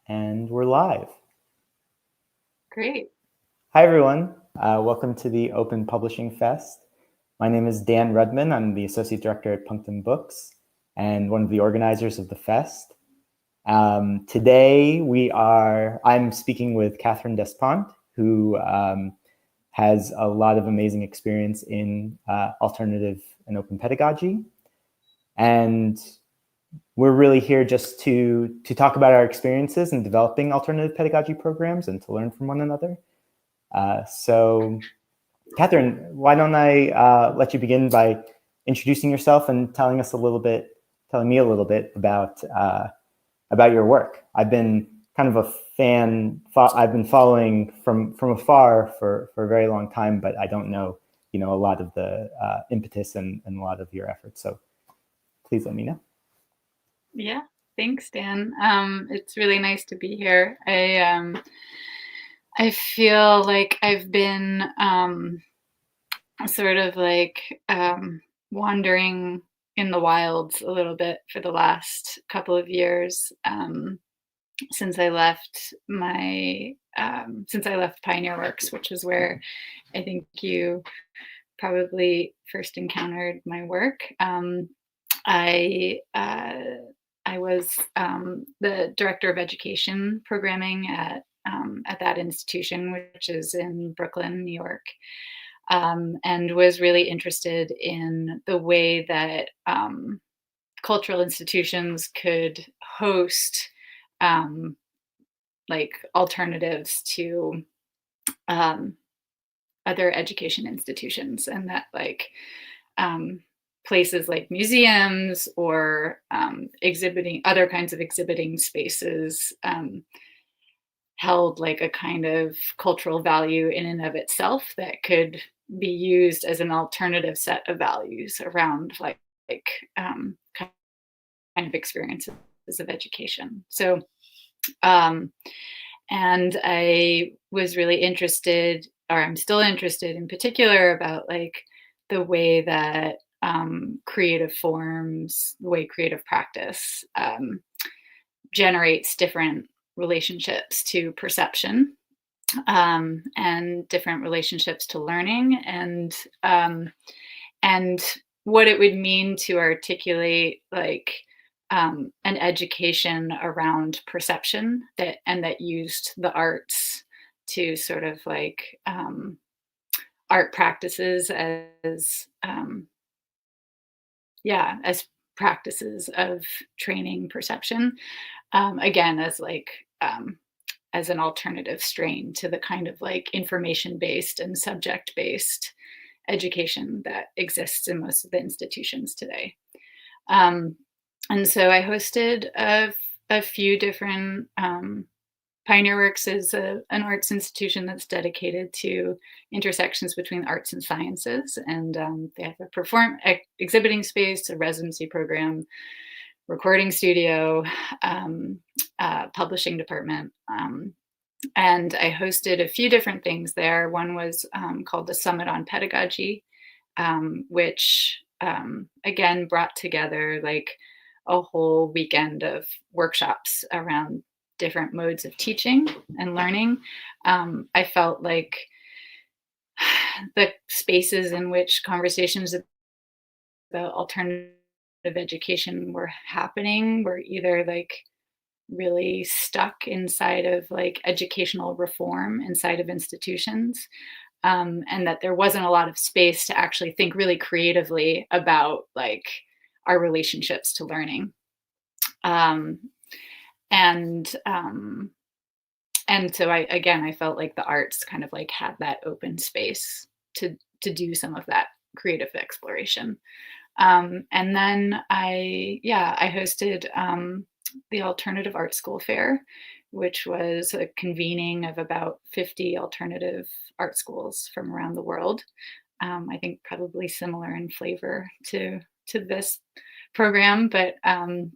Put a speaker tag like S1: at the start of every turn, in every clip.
S1: And we're live.
S2: Great.
S1: Hi, everyone. Welcome to the Open Publishing Fest. My name is Dan Rudmann. I'm the Associate Director at Punctum Books and one of the organizers of the fest. Today, I'm speaking with Catherine Despont, who has a lot of amazing experience in alternative and open pedagogy. And we're really here just to talk about our experiences in developing alternative pedagogy programs and to learn from one another. So, Catherine, why don't I let you begin by introducing yourself and telling me a little bit about your work. I've been kind of a fan. I've been following from afar for a very long time, but I don't know, a lot of the impetus and a lot of your efforts. So, please let me know.
S2: Yeah, thanks, Dan. It's really nice to be here. I feel like I've been sort of like wandering in the wilds a little bit for the last couple of years since I left Pioneer Works, which is where I think you probably first encountered my work. I was the director of education programming at that institution, which is in Brooklyn, New York, and was really interested in the way that cultural institutions could host like alternatives to other education institutions, and that like places like museums or other kinds of exhibiting spaces held like a kind of cultural value in and of itself that could be used as an alternative set of values around kind of experiences of education. So, and I was really interested, or I'm still interested in particular, about like the way that creative forms, the way creative practice generates different relationships to perception and different relationships to learning, and what it would mean to articulate like an education around perception that used the arts to sort of like art practices as as practices of training perception, again as an alternative strain to the kind of like information-based and subject-based education that exists in most of the institutions today. And so I hosted a few different Pioneer Works is an arts institution that's dedicated to intersections between arts and sciences, and they have a exhibiting space, a residency program, recording studio, publishing department, and I hosted a few different things there. One was called the Summit on Pedagogy, which again brought together like a whole weekend of workshops around different modes of teaching and learning. I felt like the spaces in which conversations about alternative education were happening were either like really stuck inside of like educational reform inside of institutions, and that there wasn't a lot of space to actually think really creatively about like our relationships to learning. And so I felt like the arts kind of like had that open space to do some of that creative exploration. And then I hosted the Alternative Art School Fair, which was a convening of about 50 alternative art schools from around the world. I think probably similar in flavor to this program, but in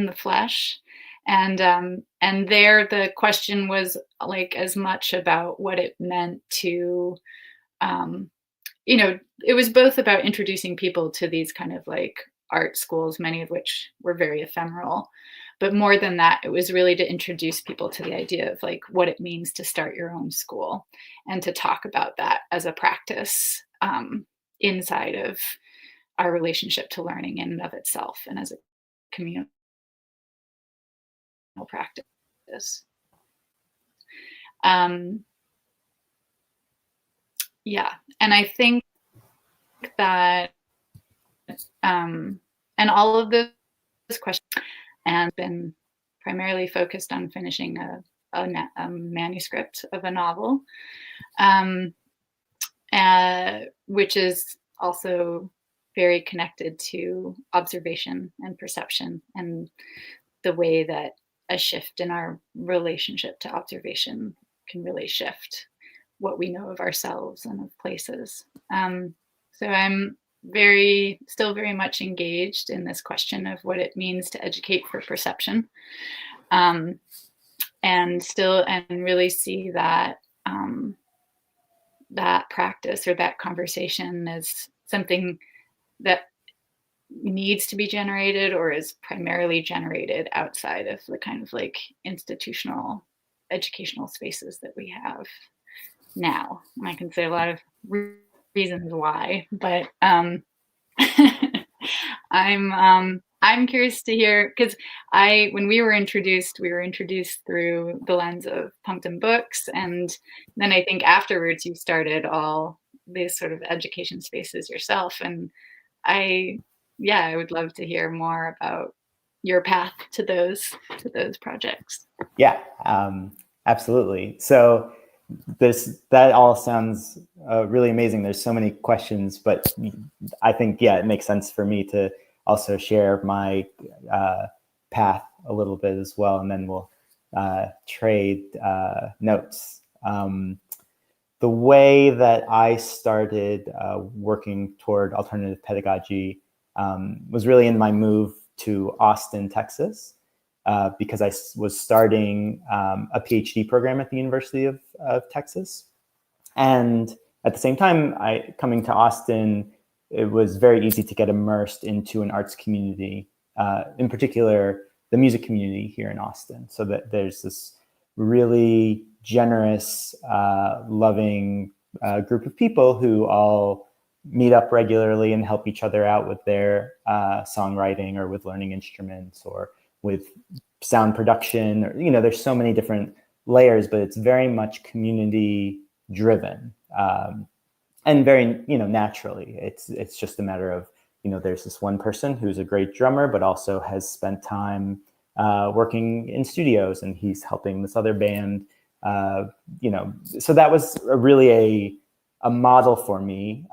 S2: the flesh. And there the question was like as much about what it meant to it was both about introducing people to these kind of like art schools, many of which were very ephemeral, But more than that, it was really to introduce people to the idea of like what it means to start your own school and to talk about that as a practice inside of our relationship to learning in and of itself and as a communal practice. Yeah, and I think that, and all of those questions and been primarily focused on finishing a manuscript of a novel, which is also very connected to observation and perception and the way that a shift in our relationship to observation can really shift what we know of ourselves and of places. So I'm still very much engaged in this question of what it means to educate for perception, and really see that that practice or that conversation as something that needs to be generated or is primarily generated outside of the kind of like institutional educational spaces that we have now. And I can say a lot of reasons why, but I'm curious to hear, because when we were introduced through the lens of Punctum books, and then I think afterwards you started all these sort of education spaces yourself, and I would love to hear more about your path to those projects.
S1: Yeah, absolutely. So that all sounds really amazing. There's so many questions, but I think, it makes sense for me to also share my path a little bit as well, and then we'll trade notes. The way that I started working toward alternative pedagogy was really in my move to Austin, Texas, because I was starting a PhD program at the University of Texas. And at the same time, coming to Austin, it was very easy to get immersed into an arts community, in particular, the music community here in Austin. So that there's this really generous, loving group of people who all meet up regularly and help each other out with their songwriting or with learning instruments or with sound production. Or, there's so many different layers, but it's very much community driven, and very, naturally. It's just a matter of, there's this one person who's a great drummer, but also has spent time working in studios, and he's helping this other band. So that was really a model for me,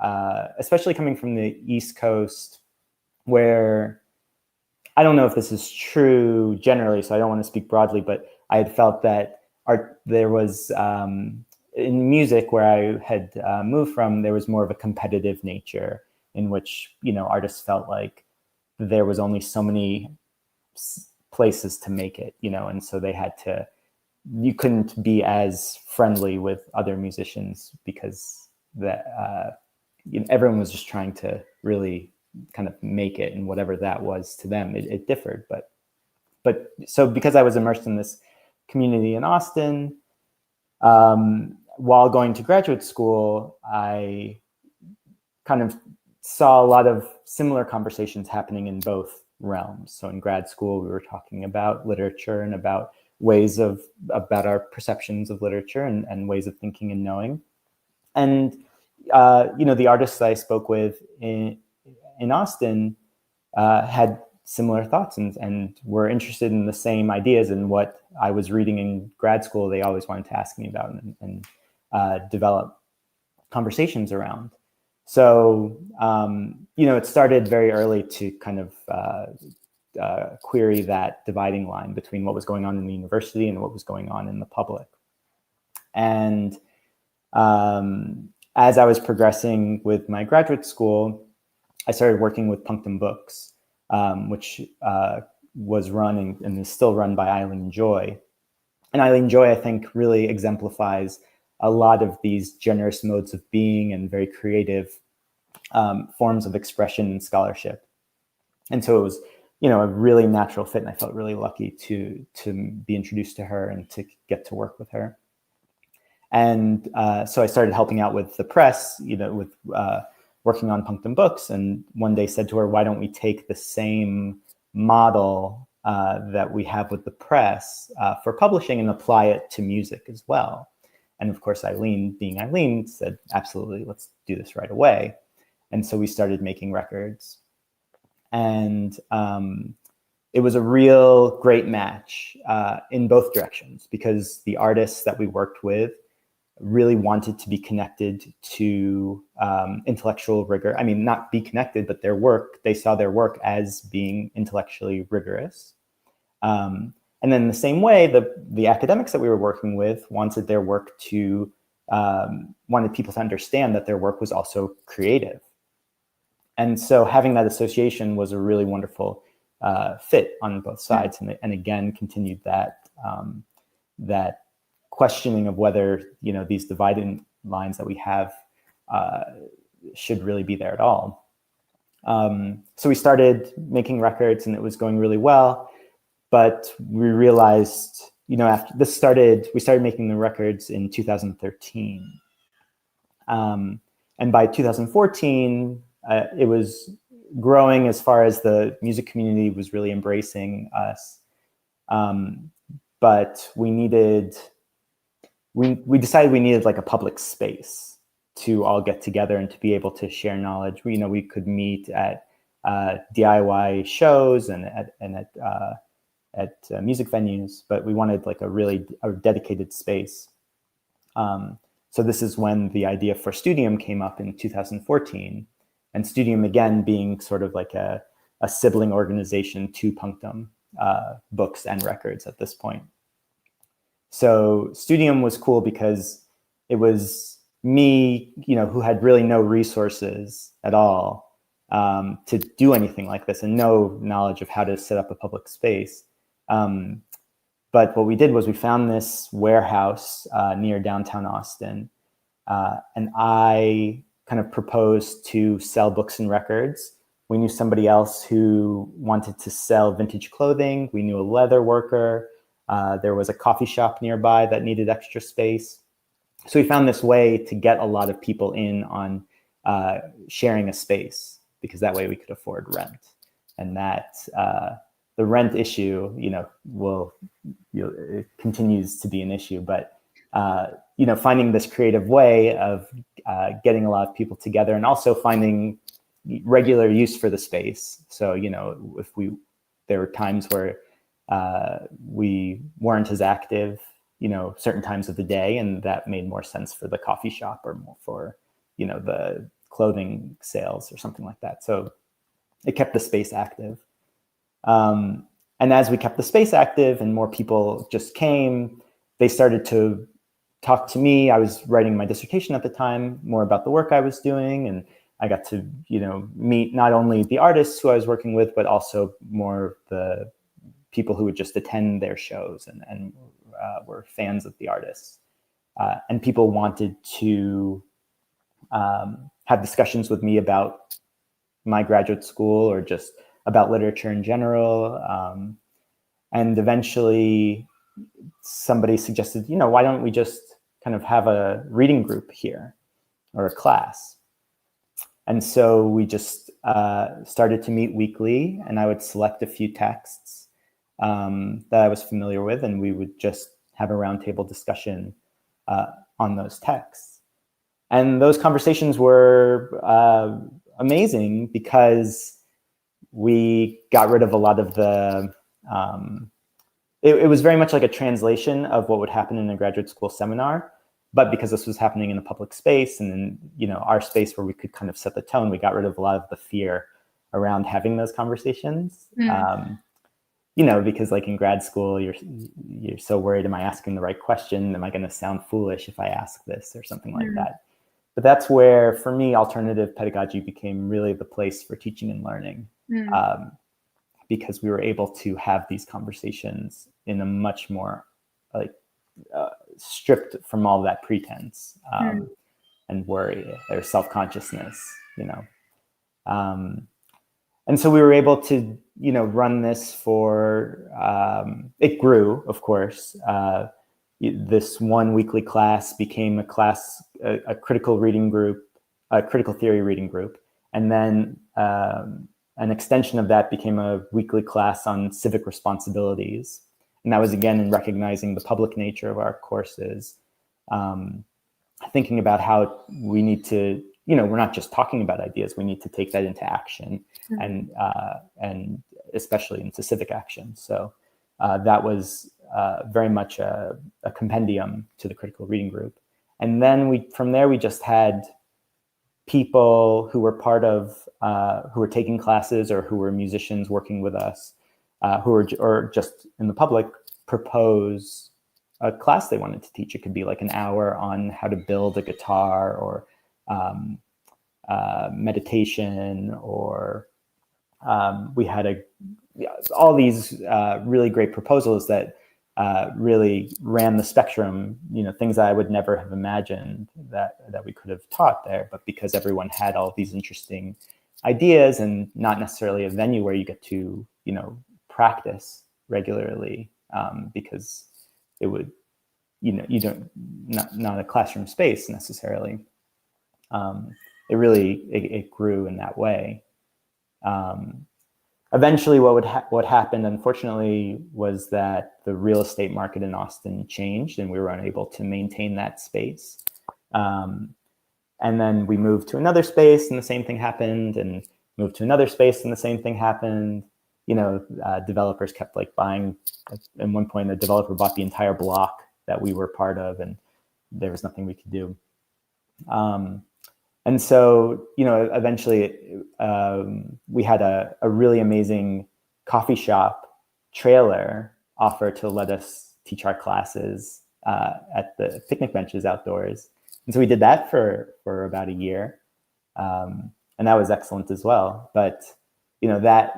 S1: especially coming from the East Coast, where I don't know if this is true generally, so I don't want to speak broadly, but I had felt that there was, in music where I had moved from, there was more of a competitive nature in which, artists felt like there was only so many places to make it, and so you couldn't be as friendly with other musicians because everyone was just trying to really kind of make it, and whatever that was to them, it differed. But so because I was immersed in this community in Austin, while going to graduate school, I kind of saw a lot of similar conversations happening in both realms. So in grad school, we were talking about literature and about our perceptions of literature and ways of thinking and knowing. And, the artists I spoke with in Austin had similar thoughts and were interested in the same ideas, and what I was reading in grad school, they always wanted to ask me about and develop conversations around. So, it started very early to kind of query that dividing line between what was going on in the university and what was going on in the public. And as I was progressing with my graduate school, I started working with Punctum Books, which was run and is still run by Eileen Joy. And Eileen Joy, I think, really exemplifies a lot of these generous modes of being and very creative forms of expression and scholarship. And so it was a really natural fit, and I felt really lucky to be introduced to her and to get to work with her. And so I started helping out with the press, with working on Punctum books. And one day said to her, why don't we take the same model that we have with the press for publishing and apply it to music as well? And of course, Eileen, being Eileen, said, absolutely, let's do this right away. And so we started making records. And it was a real great match in both directions, because the artists that we worked with really wanted to be connected to intellectual rigor. I mean, not be connected, but their work, they saw their work as being intellectually rigorous. And then in the same way, the academics that we were working with wanted their work to, wanted people to understand that their work was also creative. And so having that association was a really wonderful fit on both sides, and again continued that that questioning of whether these dividing lines that we have should really be there at all. So we started making records, and it was going really well, but we realized, after this started, we started making the records in 2013, and by 2014. It was growing as far as the music community was really embracing us. But we decided we needed like a public space to all get together and to be able to share knowledge. We could meet at DIY shows and at music venues, but we wanted like a dedicated space. So this is when the idea for Studium came up in 2014. And Studium, again, being sort of like a sibling organization to Punctum books and records at this point. So Studium was cool because it was me, who had really no resources at all to do anything like this, and no knowledge of how to set up a public space. But what we did was we found this warehouse near downtown Austin, and I kind of proposed to sell books and records. We knew somebody else who wanted to sell vintage clothing. We knew a leather worker. There was a coffee shop nearby that needed extra space. So we found this way to get a lot of people in on sharing a space, because that way we could afford rent. And that the rent issue, it continues to be an issue, but finding this creative way of getting a lot of people together, and also finding regular use for the space. So, if there were times where we weren't as active, certain times of the day, and that made more sense for the coffee shop or more for, the clothing sales or something like that. So it kept the space active. And as we kept the space active and more people just came, they started to talk to me. I was writing my dissertation at the time, more about the work I was doing, and I got to, meet not only the artists who I was working with, but also more the people who would just attend their shows and were fans of the artists. And people wanted to have discussions with me about my graduate school or just about literature in general. And eventually somebody suggested, why don't we just kind of have a reading group here or a class? And so we just started to meet weekly, and I would select a few texts that I was familiar with, and we would just have a roundtable discussion on those texts. And those conversations were amazing, because we got rid of a lot of the, it was very much like a translation of what would happen in a graduate school seminar. But because this was happening in a public space and in, our space where we could kind of set the tone, we got rid of a lot of the fear around having those conversations. Because like in grad school, you're so worried, am I asking the right question? Am I going to sound foolish if I ask this or something like that? But that's where, for me, alternative pedagogy became really the place for teaching and learning, because we were able to have these conversations in a much more stripped from all that pretense and worry or self-consciousness, And so we were able to run this for, it grew, of course. This one weekly class became a critical reading group, a critical theory reading group. And then an extension of that became a weekly class on civic responsibilities. And that was, again, in recognizing the public nature of our courses, thinking about how we need to, we're not just talking about ideas, we need to take that into action, and especially into civic action. So that was very much a compendium to the critical reading group. And then from there, we just had people who were part of, who were taking classes or who were musicians working with us, or just in the public, propose a class they wanted to teach. It could be like an hour on how to build a guitar, or meditation, or we had all these really great proposals that really ran the spectrum, things that I would never have imagined that we could have taught there. But because everyone had all these interesting ideas, and not necessarily a venue where you get to, practice regularly, because it would, not a classroom space necessarily. It grew in that way. Eventually, what happened, unfortunately, was that the real estate market in Austin changed, and we were unable to maintain that space. And then we moved to another space, and the same thing happened, and moved to another space, and the same thing happened. Developers kept buying. At one point, a developer bought the entire block that we were part of, and there was nothing we could do. And so, eventually we had a really amazing coffee shop trailer offer to let us teach our classes at the picnic benches outdoors. And so we did that for about a year. And that was excellent as well. But, that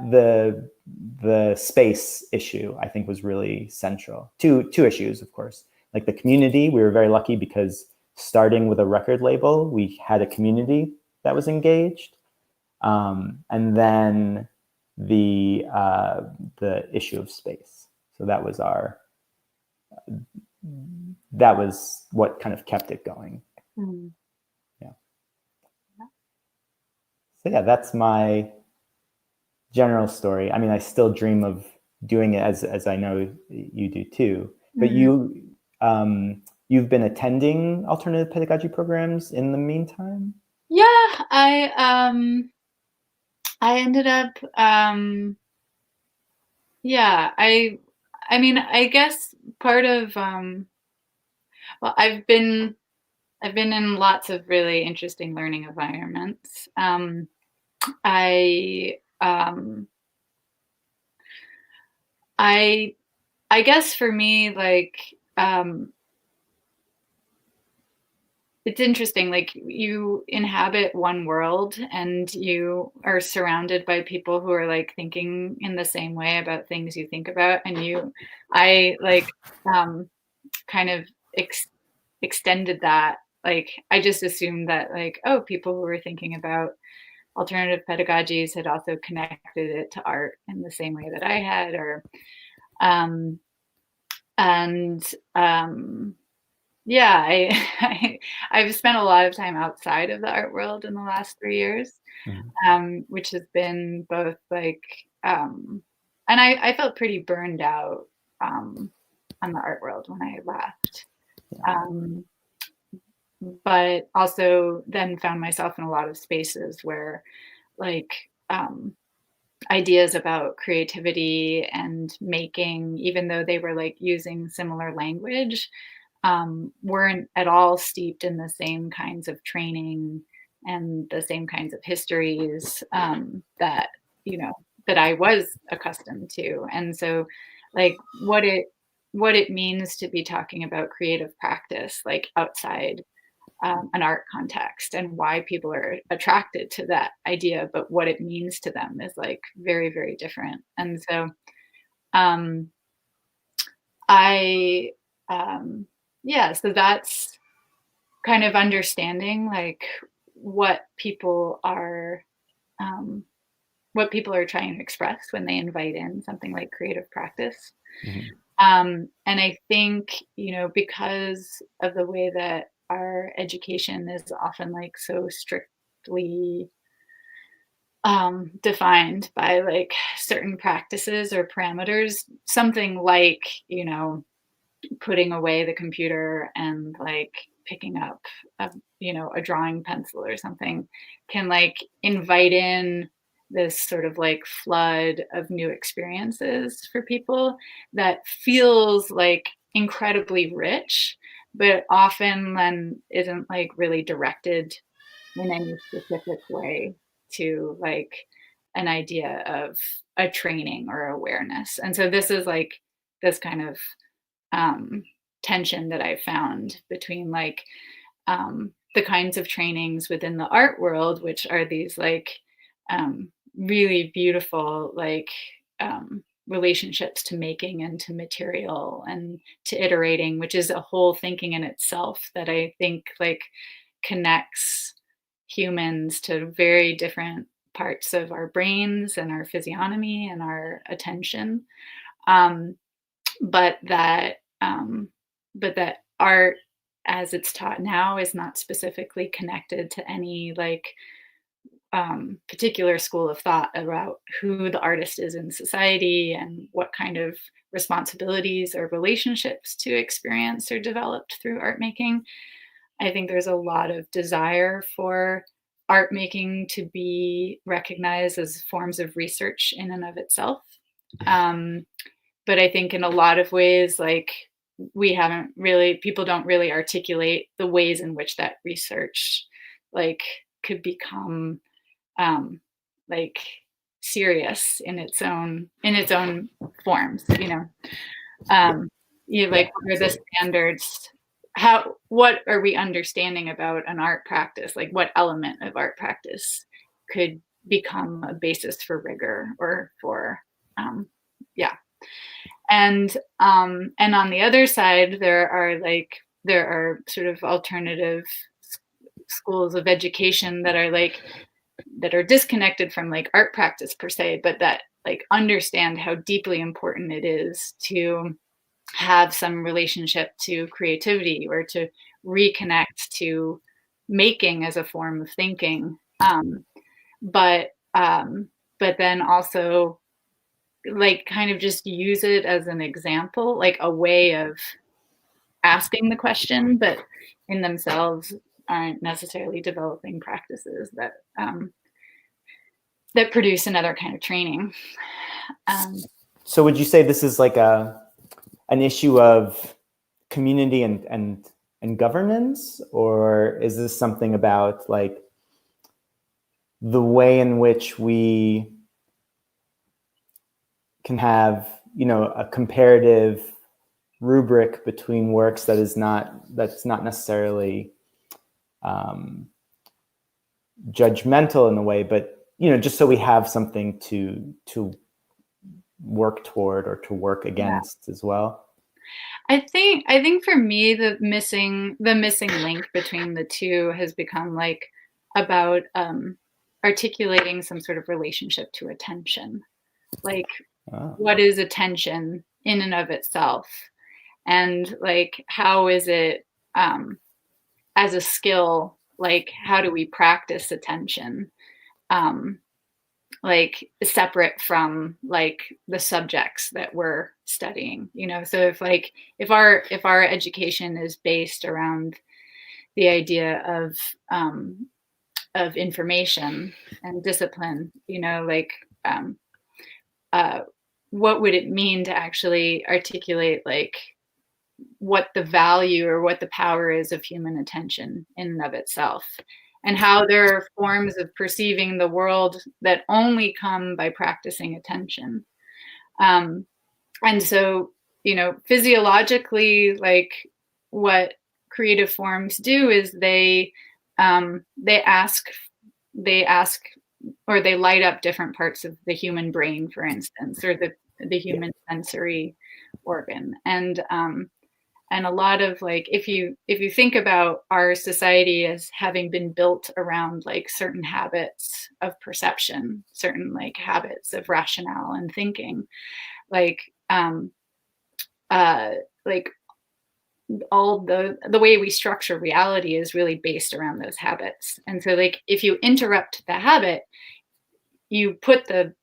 S1: the space issue, I think, was really central. Two issues, of course. Like the community, we were very lucky because starting with a record label, we had a community that was engaged, and then the issue of space. So that was what kind of kept it going.
S2: Mm.
S1: Yeah. So yeah, that's my general story. I mean, I still dream of doing it, as I know you do too. But you've been attending alternative pedagogy programs in the meantime?
S2: Yeah, I ended up I mean, I guess part of well, I've been in lots of really interesting learning environments. I I I guess for me, it's interesting, you inhabit one world and you are surrounded by people who are thinking in the same way about things you think about, and I kind of extended that. I just assumed that oh, people who were thinking about alternative pedagogies had also connected it to art in the same way that I had, or um and yeah, I've spent a lot of time outside of the art world in the last 3 years, which has been both and I felt pretty burned out on the art world when I left. Um, but also then found myself in a lot of spaces where like ideas about creativity and making, even though they were using similar language, weren't at all steeped in the same kinds of training and the same kinds of histories that that I was accustomed to. And so, like what it means to be talking about creative practice, outside an art context, and why people are attracted to that idea, but what it means to them is very, very different. And so, um, I yeah, so that's kind of understanding what people are what people are trying to express when they invite in something like creative practice.
S1: Mhm.
S2: And I think, because of the way that our education is often like so strictly defined by like certain practices or parameters, something like, putting away the computer and like picking up a drawing pencil or something can like invite in this sort of like flood of new experiences for people that feels like incredibly rich, but often then isn't like really directed in any specific way to like an idea of a training or awareness. And so this is like this kind of um, tension that I found between like the kinds of trainings within the art world, which are these like really beautiful like relationships to making and to material and to iterating, which is a whole thinking in itself that I think like connects humans to very different parts of our brains and our physiognomy and our attention. Um, but that um, but that art as it's taught now is not specifically connected to any like particular school of thought about who the artist is in society and what kind of responsibilities or relationships to experience or developed through art making. I think there's a lot of desire for art making to be recognized as forms of research in and of itself. Um, but I think in a lot of ways, like people don't really articulate the ways in which that research like could become um, like serious in its own forms, like what are the standards, what are we understanding about an art practice, like what element of art practice could become a basis for rigor or for yeah. And on the other side there are sort of alternative schools of education that are disconnected from like art practice per se, but that like understand how deeply important it is to have some relationship to creativity or to reconnect to making as a form of thinking. But but then also like kind of just use it as an example, like a way of asking the question, but in themselves aren't necessarily developing practices that produce another kind of training.
S1: So would you say this is like an issue of community and governance, or is this something about like the way in which we can have, a comparative rubric between works that's not necessarily judgmental in a way, but just so we have something to work toward or to work against as well?
S2: I think for me the missing link between the two has become like about articulating some sort of relationship to attention, like what is attention in and of itself, and like how is it as a skill, like how do we practice attention like separate from like the subjects that we're studying, so if our education is based around the idea of information and discipline, um, uh, what would it mean to actually articulate like what the value or what the power is of human attention in and of itself, and how there are forms of perceiving the world that only come by practicing attention. And so, physiologically, like what creative forms do is they ask or they light up different parts of the human brain, for instance, or the human sensory organ. And a lot of like, if you think about our society as having been built around like certain habits of perception, certain like habits of rationale and thinking, like uh like all the way we structure reality is really based around those habits. And so like if you interrupt the habit, you put the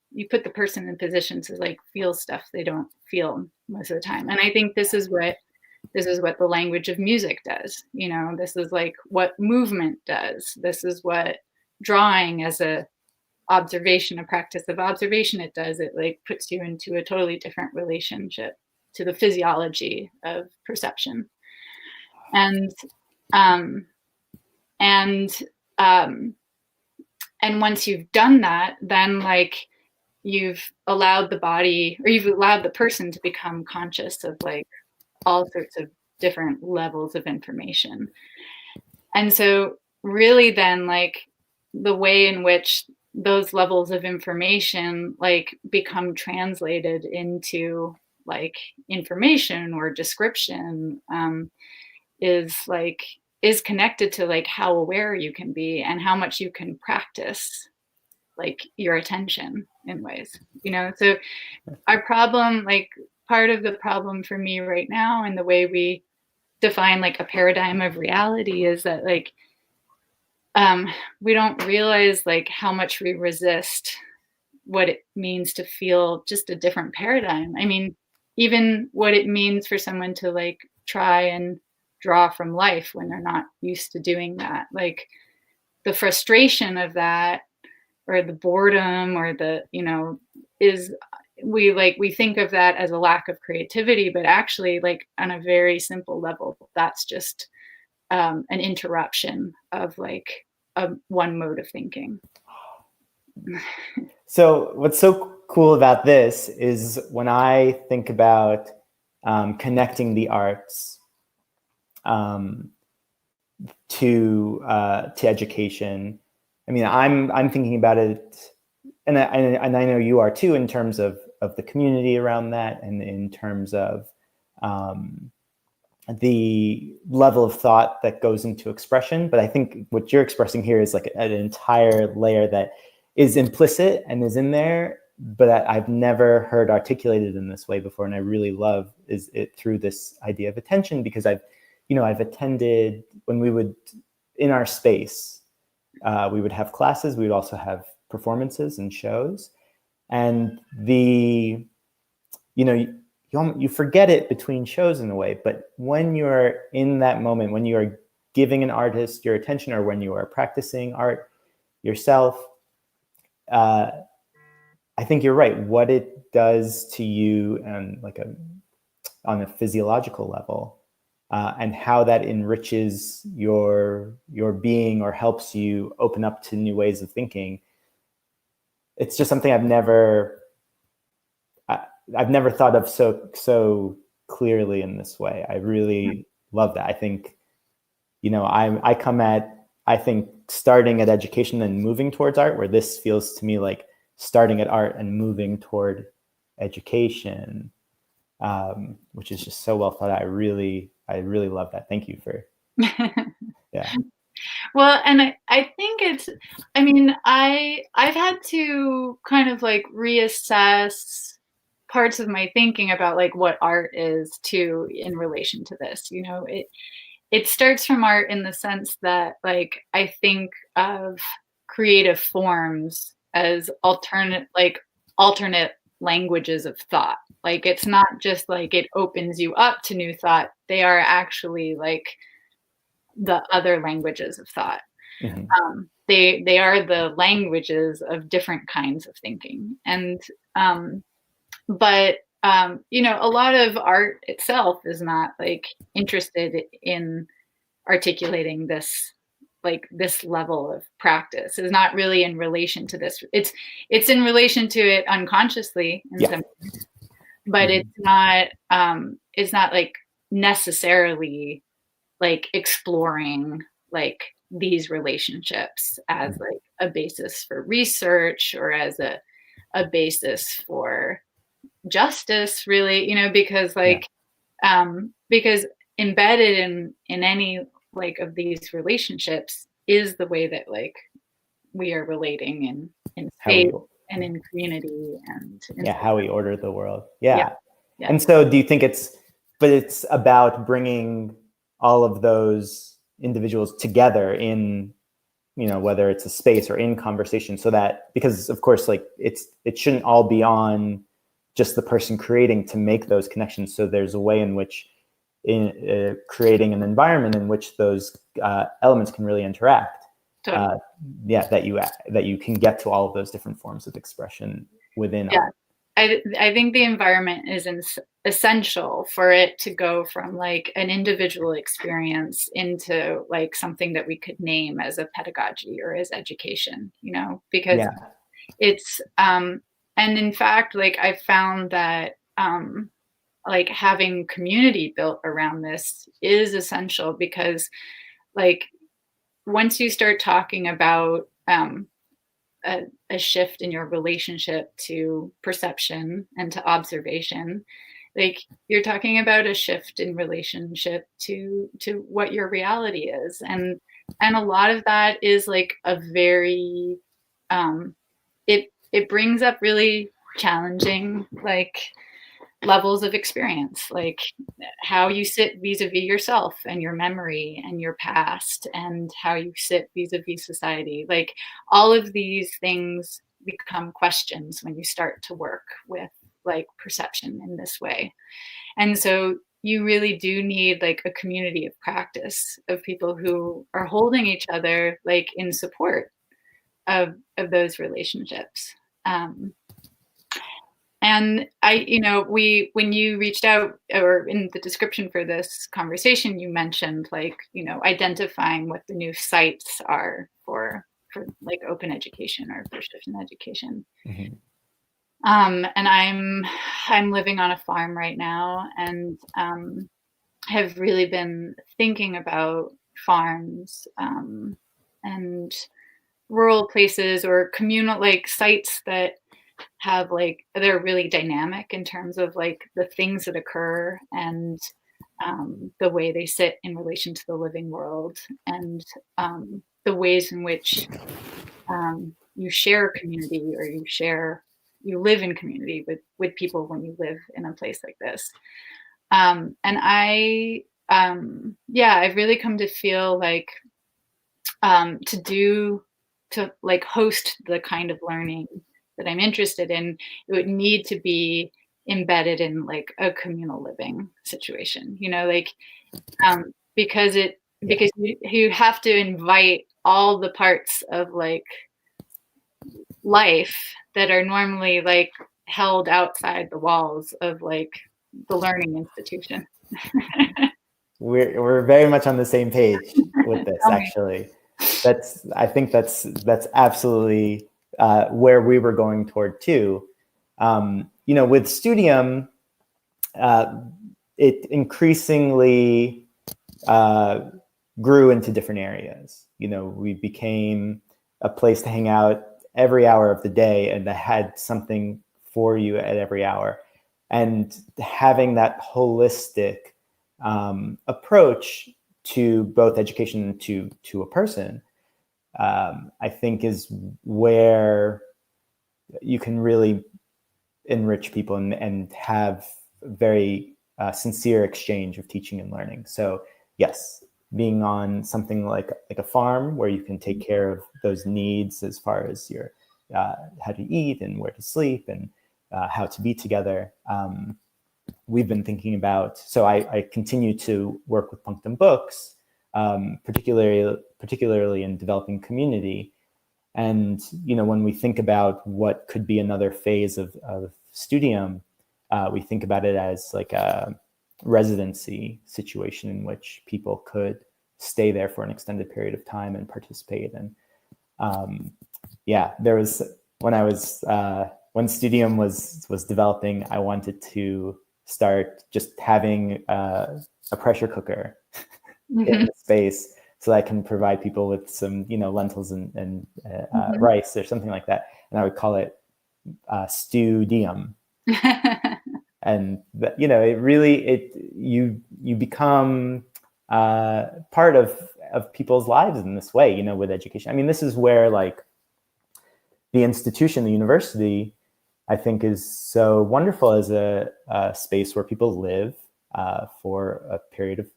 S2: person in position to like feel stuff they don't feel most of the time. And I think this is what the language of music does. You know, this is like what movement does. This is what drawing as a observation, a practice of observation, it does. It like puts you into a totally different relationship to the physiology of perception. And and um and once you've done that, then like you've allowed the body, or you've allowed the person to become conscious of like all sorts of different levels of information. And so really then like the way in which those levels of information like become translated into like information or description is connected to like how aware you can be and how much you can practice like your attention in ways, you know. So our problem, like part of the problem for me right now and the way we define like a paradigm of reality is that like we don't realize like how much we resist what it means to feel just a different paradigm. I mean, even what it means for someone to like try and draw from life when they're not used to doing that, like the frustration of that, or the boredom, or the, you know, is we think of that as a lack of creativity, but actually like on a very simple level, that's just an interruption of like one mode of thinking.
S1: So what's so cool about this is when I think about connecting the arts to education, I mean, I'm thinking about it, and I know you are too, in terms of the community around that, and in terms of the level of thought that goes into expression. But I think what you're expressing here is like an entire layer that is implicit and is in there, but I've never heard articulated in this way before. And I really love is it through this idea of attention, because I've attended, when we would, in our space, we would have classes, we would also have performances and shows. And you forget it between shows in a way, but when you're in that moment, when you are giving an artist your attention, or when you are practicing art yourself, I think you're right. What it does to you, and like on a physiological level, and how that enriches your being, or helps you open up to new ways of thinking. It's just something I've never thought of so clearly in this way. I really love that. I think, I come at, I think, starting at education and moving towards art, where this feels to me like starting at art and moving toward education, which is just so well thought out. I really love that. Thank you for, yeah.
S2: Well, and I think I've had to kind of like reassess parts of my thinking about like what art is too in relation to this. You know, it starts from art in the sense that like I think of creative forms as alternate languages of thought. Like it's not just like it opens you up to new thought. They are actually like the other languages of thought.
S1: Mm-hmm.
S2: They are the languages of different kinds of thinking. And but a lot of art itself is not like interested in articulating this level of practice, is not really in relation to this. It's in relation to it unconsciously in some ways, but
S1: Mm-hmm.
S2: It's not like necessarily like exploring like these relationships as
S1: Mm-hmm.
S2: like a basis for research, or as a basis for justice, really, because like because embedded in any like of these relationships is the way that like we are relating in
S1: How we,
S2: space and in community and in
S1: how we order the world.
S2: yeah.
S1: And so do you think it's about bringing all of those individuals together in, whether it's a space or in conversation, so that, because of course, like it shouldn't all be on just the person creating to make those connections. So there's a way in which creating an environment in which those elements can really interact.
S2: Totally.
S1: That you can get to all of those different forms of expression within art.
S2: I think the environment is essential for it to go from like an individual experience into like something that we could name as a pedagogy or as education, because it's and in fact, like I found that like having community built around this is essential, because like once you start talking about a shift in your relationship to perception and to observation, like you're talking about a shift in relationship to what your reality is, and a lot of that is like a very it brings up really challenging like levels of experience, like how you sit vis-a-vis yourself and your memory and your past, and how you sit vis-a-vis society. Like all of these things become questions when you start to work with like perception in this way. And so you really do need like a community of practice of people who are holding each other like in support of those relationships. And when you reached out, or in the description for this conversation, you mentioned like, identifying what the new sites are for like open education or for shift in education.
S1: Mm-hmm.
S2: And I'm living on a farm right now, and have really been thinking about farms and rural places or communal like sites that have like, they're really dynamic in terms of like the things that occur and the way they sit in relation to the living world, and the ways in which you share community, or you live in community with people when you live in a place like this. And I've really come to feel like to like host the kind of learning that I'm interested in, it would need to be embedded in like a communal living situation, like because you have to invite all the parts of like life that are normally like held outside the walls of like the learning institution.
S1: We're very much on the same page with this, actually. I think that's absolutely where we were going toward too. With Studium, it increasingly grew into different areas. We became a place to hang out every hour of the day, and that had something for you at every hour. And having that holistic approach to both education and to a person, I think is where you can really enrich people and have very sincere exchange of teaching and learning. So yes, being on something like a farm where you can take care of those needs as far as your how to eat and where to sleep and how to be together. We've been thinking about, so I continue to work with Punctum books, particularly in developing community. And, when we think about what could be another phase of Studium, we think about it as like a residency situation in which people could stay there for an extended period of time and participate. And there was, when Studium was developing, I wanted to start just having a pressure cooker in the space, so that I can provide people with some, lentils and rice or something like that. And I would call it Studium. And, it really, you you become part of people's lives in this way, with education. I mean, this is where like the institution, the university, I think is so wonderful as a space where people live for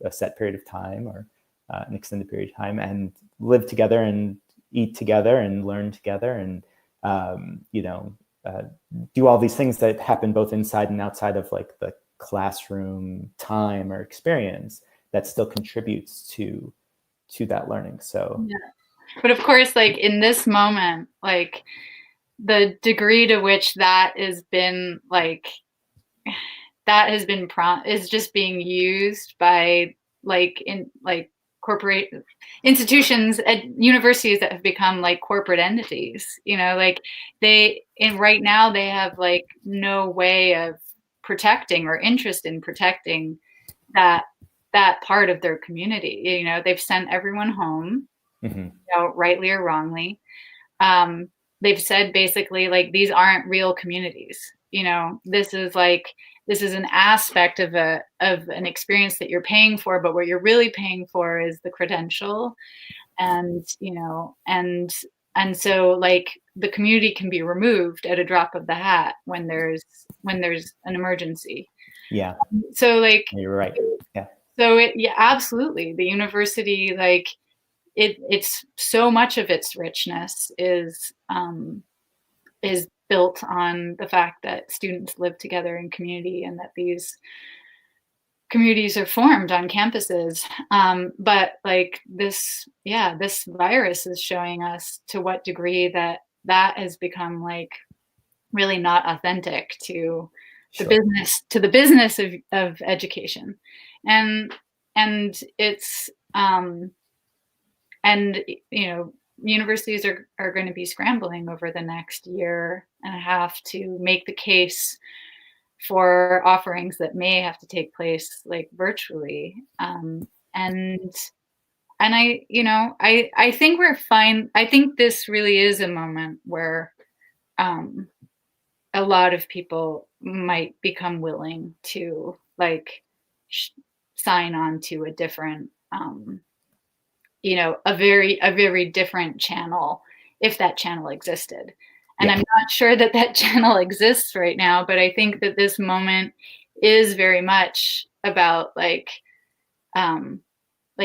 S1: a set period of time, or an extended period of time, and live together and eat together and learn together, and do all these things that happen both inside and outside of like the classroom time or experience that still contributes to that learning. So
S2: yeah. But of course, like in this moment, like the degree to which that has been like is just being used by like in like corporate institutions at universities that have become like corporate entities, like right now they have like no way of protecting or interest in protecting that part of their community. They've sent everyone home, rightly or wrongly. They've said basically like these aren't real communities. This is an aspect of an experience that you're paying for, but what you're really paying for is the credential. And and so like the community can be removed at a drop of the hat when there's an emergency.
S1: Yeah.
S2: So like
S1: you're right. Yeah.
S2: So yeah, absolutely. The university, like it's so much of its richness is built on the fact that students live together in community, and that these communities are formed on campuses. But like this virus is showing us to what degree that has become like really not authentic to the business of education. And it's and universities are going to be scrambling over the next year and a half to make the case for offerings that may have to take place like virtually. And I think we're fine. I think this really is a moment where a lot of people might become willing to like sign on to a different a very different channel, if that channel existed. And yeah. I'm not sure that channel exists right now, but I think that this moment is very much about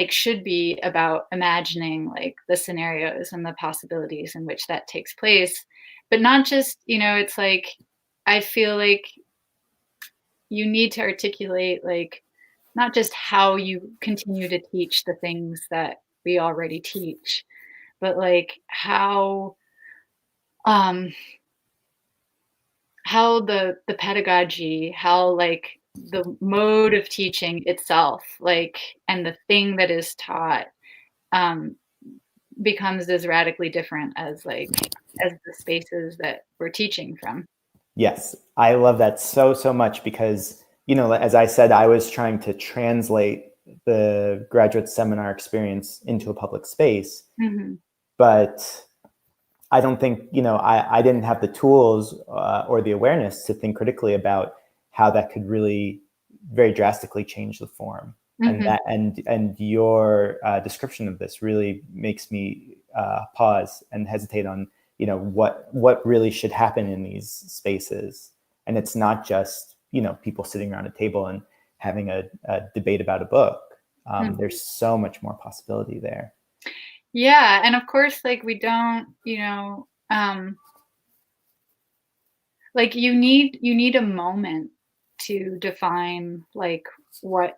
S2: should be about imagining like the scenarios and the possibilities in which that takes place, but not just, it's like, I feel like you need to articulate like not just how you continue to teach the things that we already teach, but like how the pedagogy, how like the mode of teaching itself, like, and the thing that is taught becomes as radically different as the spaces that we're teaching from.
S1: Yes, I love that so much, because as I said, I was trying to translate the graduate seminar experience into a public space, but I don't think, I didn't have the tools or the awareness to think critically about how that could really very drastically change the form. And your description of this really makes me pause and hesitate on, what really should happen in these spaces. And it's not just, people sitting around a table and having a debate about a book. There's so much more possibility there.
S2: Yeah. And of course, like we don't, like you need a moment to define like what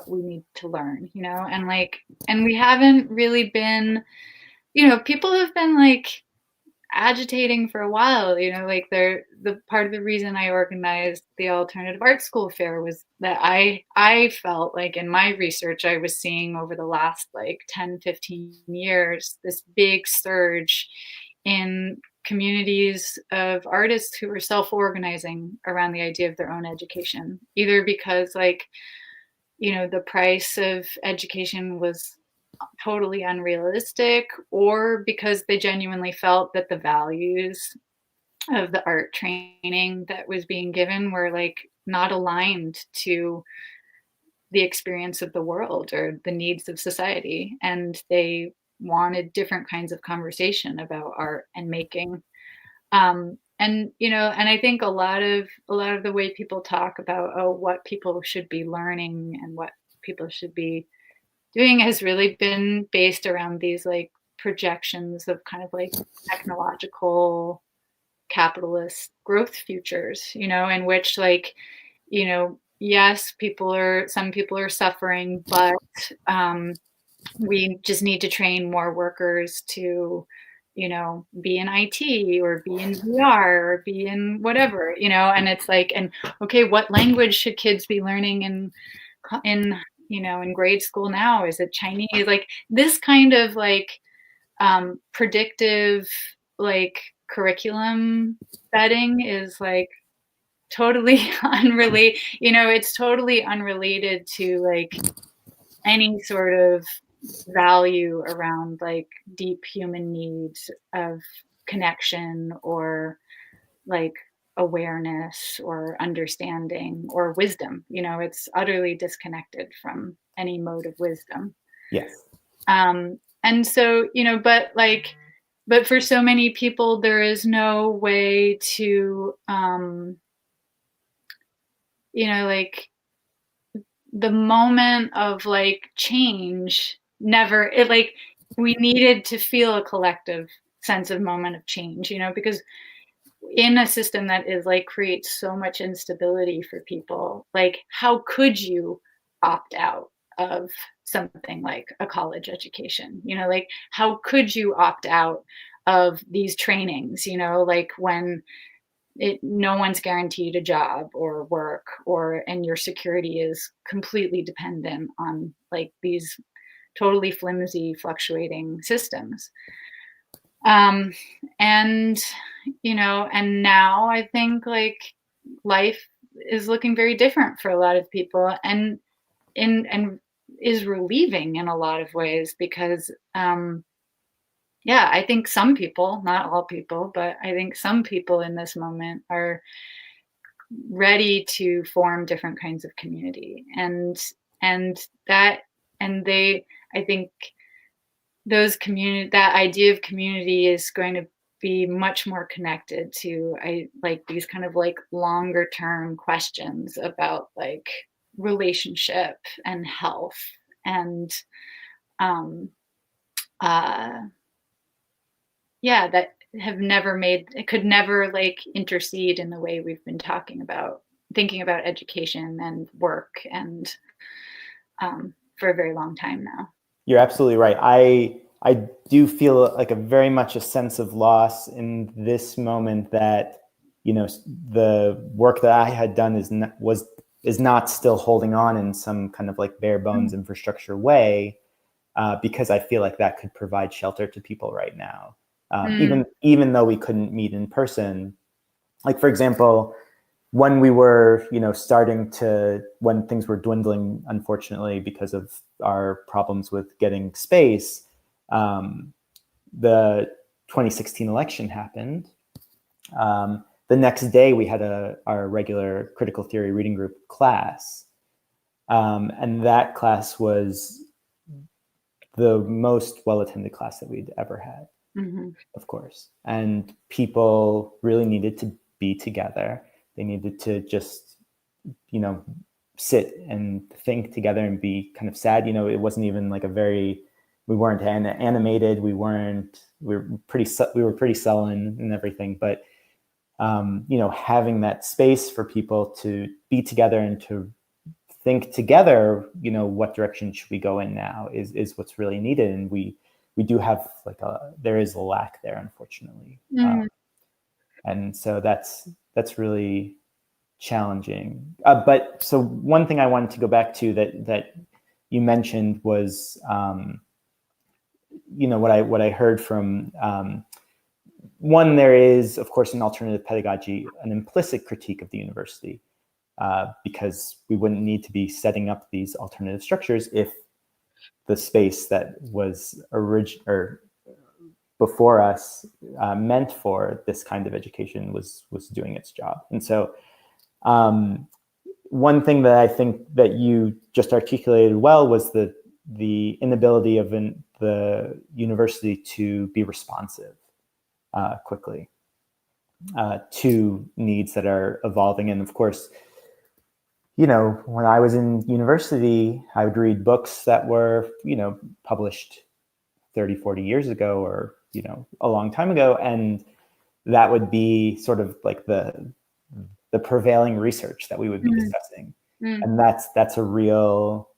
S2: we need to learn, and we haven't really been, people have been like agitating for a while, like the part of the reason I organized the Alternative Art School Fair was that I felt like in my research I was seeing over the last like 10-15 years this big surge in communities of artists who were self-organizing around the idea of their own education, either because like the price of education was totally unrealistic, or because they genuinely felt that the values of the art training that was being given were like not aligned to the experience of the world or the needs of society, and they wanted different kinds of conversation about art and making. And and I think a lot of the way people talk about, oh, what people should be learning and what people should be doing has really been based around these like projections of kind of like technological capitalist growth futures, in which like, yes, some people are suffering, but we just need to train more workers to, be in IT or be in VR or be in whatever, and it's like, and okay, what language should kids be learning in, in grade school now? Is it Chinese? Like this kind of like predictive like curriculum setting is like totally unrelated, it's totally unrelated to like any sort of value around like deep human needs of connection or like awareness or understanding or wisdom. It's utterly disconnected from any mode of wisdom.
S1: Yes.
S2: And so, but for so many people, there is no way to, like the moment of like change never, it like, we needed to feel a collective sense of moment of change, because in a system that is like creates so much instability for people, like how could you opt out of something like a college education? Like how could you opt out of these trainings, like when no one's guaranteed a job or work, or and your security is completely dependent on like these totally flimsy fluctuating systems. And and now I think like life is looking very different for a lot of people, and is relieving in a lot of ways, because yeah, I think some people, not all people, but I think some people in this moment are ready to form different kinds of community, and that and they I think that idea of community is going to be much more connected to like these kind of like longer term questions about like relationship and health and um uh yeah, that have never made it could never like intercede in the way we've been thinking about education and work and for a very long time now.
S1: You're absolutely right. I do feel like a very much a sense of loss in this moment that, the work that I had done is not still holding on in some kind of like bare bones infrastructure way, because I feel like that could provide shelter to people right now. Even though we couldn't meet in person, like for example, when we were, when things were dwindling, unfortunately, because of our problems with getting space, the 2016 election happened. The next day we had our regular critical theory reading group class. And that class was the most well-attended class that we'd ever had, of course. And people really needed to be together. They needed to just, sit and think together and be kind of sad. It wasn't even like we weren't animated. We were pretty sullen and everything. But, having that space for people to be together and to think together, what direction should we go in now is what's really needed. And we do have there is a lack there, unfortunately. And so that's really challenging. But so one thing I wanted to go back to that you mentioned was, what I heard from, one, there is, of course, in alternative pedagogy, an implicit critique of the university, because we wouldn't need to be setting up these alternative structures if the space that was before us meant for this kind of education was doing its job. And so one thing that I think that you just articulated well was the inability of the university to be responsive quickly to needs that are evolving. And of course, when I was in university, I would read books that were, published 30, 40 years ago, or, a long time ago. And that would be sort of like the prevailing research that we would be discussing. And that's a real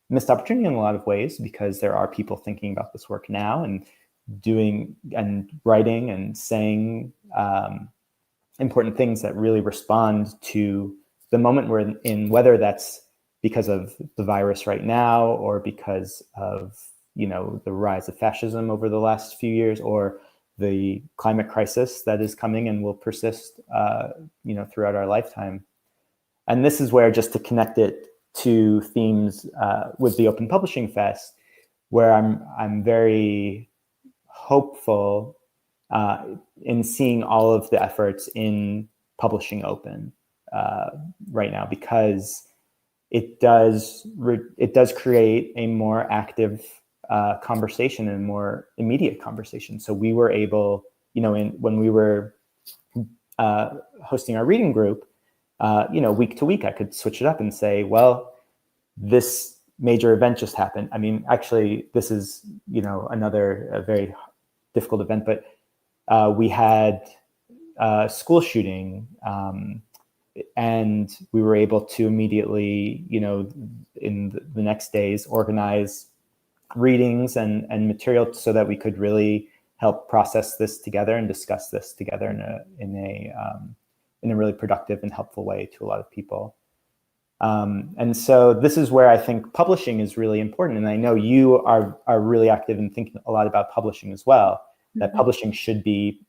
S1: missed opportunity in a lot of ways, because there are people thinking about this work now and doing and writing and saying important things that really respond to the moment we're in, whether that's because of the virus right now, or because of the rise of fascism over the last few years, or the climate crisis that is coming and will persist throughout our lifetime. And this is where, just to connect it to themes with the Open Publishing Fest, where I'm very hopeful in seeing all of the efforts in publishing open right now, because it does create a more active conversation and more immediate conversation. So we were able, when we were hosting our reading group, week to week, I could switch it up and say, well, this major event just happened. I mean, actually, this is, a very difficult event, but we had a school shooting, and we were able to immediately, in the next days, organize readings and material so that we could really help process this together and discuss this together in a really productive and helpful way to a lot of people. And so this is where I think publishing is really important. And I know you are really active in thinking a lot about publishing as well, that publishing should be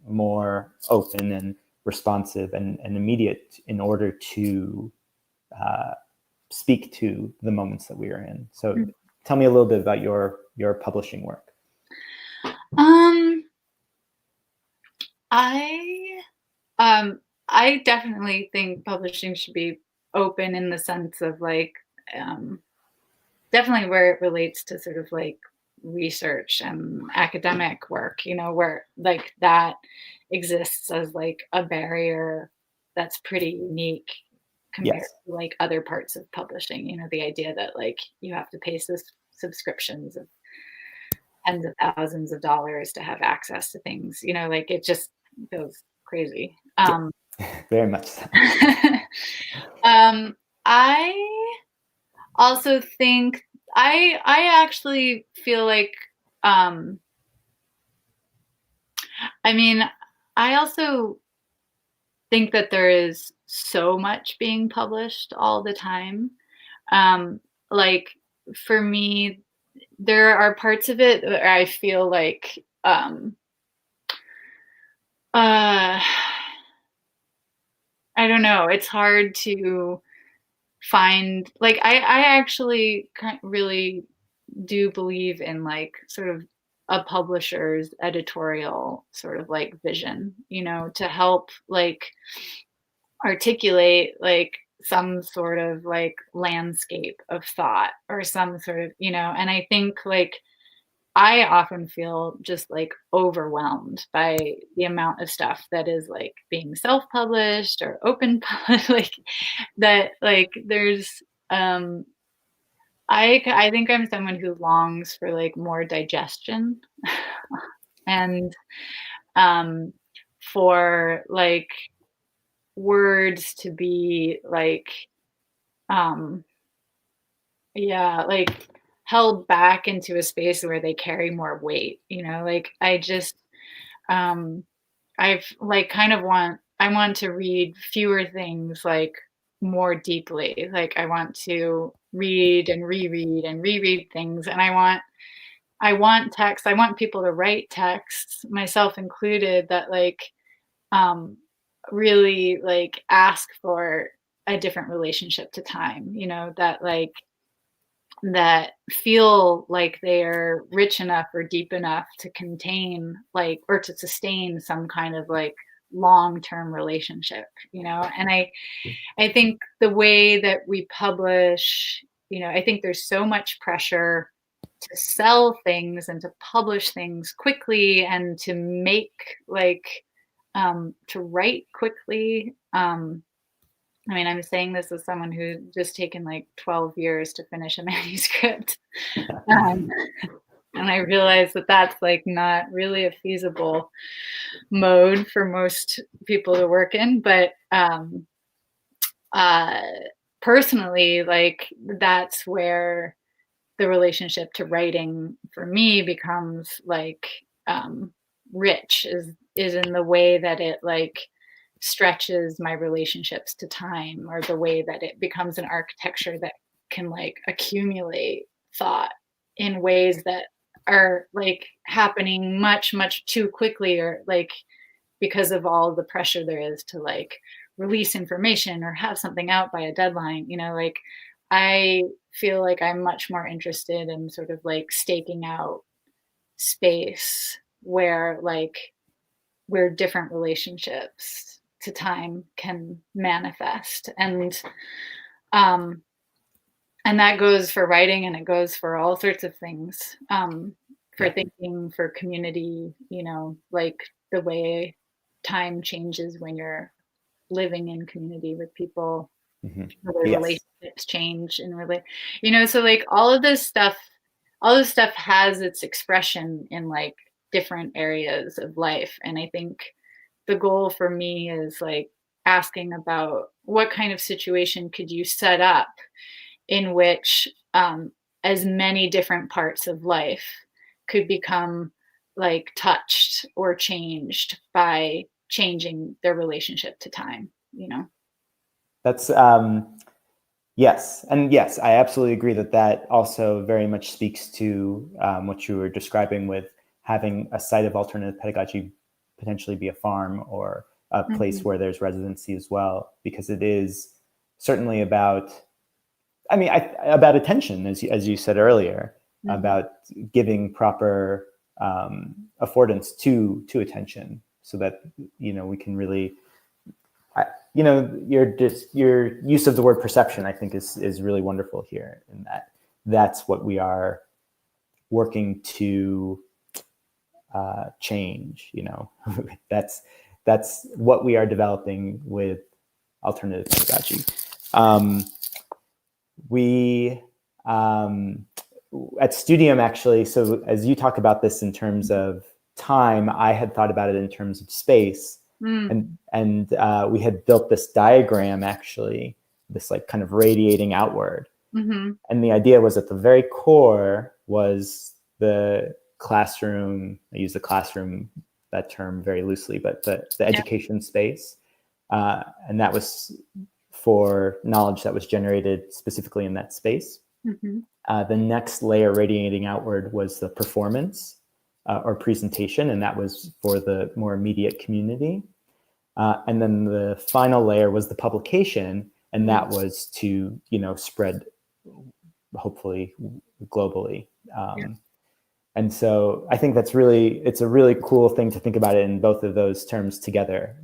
S1: more open and responsive and immediate in order to speak to the moments that we are in. So tell me a little bit about your publishing work.
S2: I definitely think publishing should be open in the sense of definitely where it relates to sort of research and academic work, where that exists as a barrier that's pretty unique compared to other parts of publishing. The idea that you have to pay subscriptions of tens of thousands of dollars to have access to things, it just goes crazy.
S1: Very much so.
S2: I also think I actually feel I also think that there is so much being published all the time. For me, there are parts of it where I feel I don't know, it's hard to find, I actually really do believe in sort of a publisher's editorial sort of vision, to help articulate some sort of landscape of thought, or some sort of, and I think I often feel just overwhelmed by the amount of stuff that is being self-published or open that there's I think I'm someone who longs for more digestion and for words to be held back into a space where they carry more weight, I just I've I want to read fewer things more deeply. I want to read and reread things, and I want text. I want people to write texts, myself included, that really ask for a different relationship to time, that feel like they're rich enough or deep enough to contain or to sustain some kind of long-term relationship, and I think the way that we publish, I think there's so much pressure to sell things and to publish things quickly and to make to write quickly. I'm saying this as someone who just taken 12 years to finish a manuscript. Um, and I realized that that's not really a feasible mode for most people to work in. But personally, that's where the relationship to writing for me becomes rich, is in the way that it stretches my relationships to time, or the way that it becomes an architecture that can accumulate thought in ways that are happening much, much too quickly, or because of all the pressure there is to release information or have something out by a deadline. I feel like I'm much more interested in sort of staking out space where different relationships to time can manifest. And that goes for writing, and it goes for all sorts of things, for thinking, for community, the way time changes when you're living in community with people,
S1: Mm-hmm.
S2: the way
S1: Yes.
S2: relationships change and so all of this stuff has its expression in different areas of life. And I think the goal for me is asking about what kind of situation could you set up in which as many different parts of life could become touched or changed by changing their relationship to time.
S1: That's yes. And yes, I absolutely agree that also very much speaks to what you were describing with having a site of alternative pedagogy potentially be a farm, or a place where there's residency as well, because it is certainly about, about attention, as you said earlier, about giving proper affordance to attention, so that we can really, your use of the word perception, I think, is really wonderful here, in that's what we are working to change. That's what we are developing with alternative pedagogy. We at Studium, actually, so as you talk about this in terms of time, I had thought about it in terms of space. And we had built this diagram, actually, this kind of radiating outward. And the idea was at the very core was the classroom. I use the classroom, that term, very loosely, but the education space. And that was for knowledge that was generated specifically in that space. The next layer radiating outward was the performance or presentation, and that was for the more immediate community. And then the final layer was the publication, and that was to spread, hopefully, globally. And so I think it's a really cool thing to think about it in both of those terms together,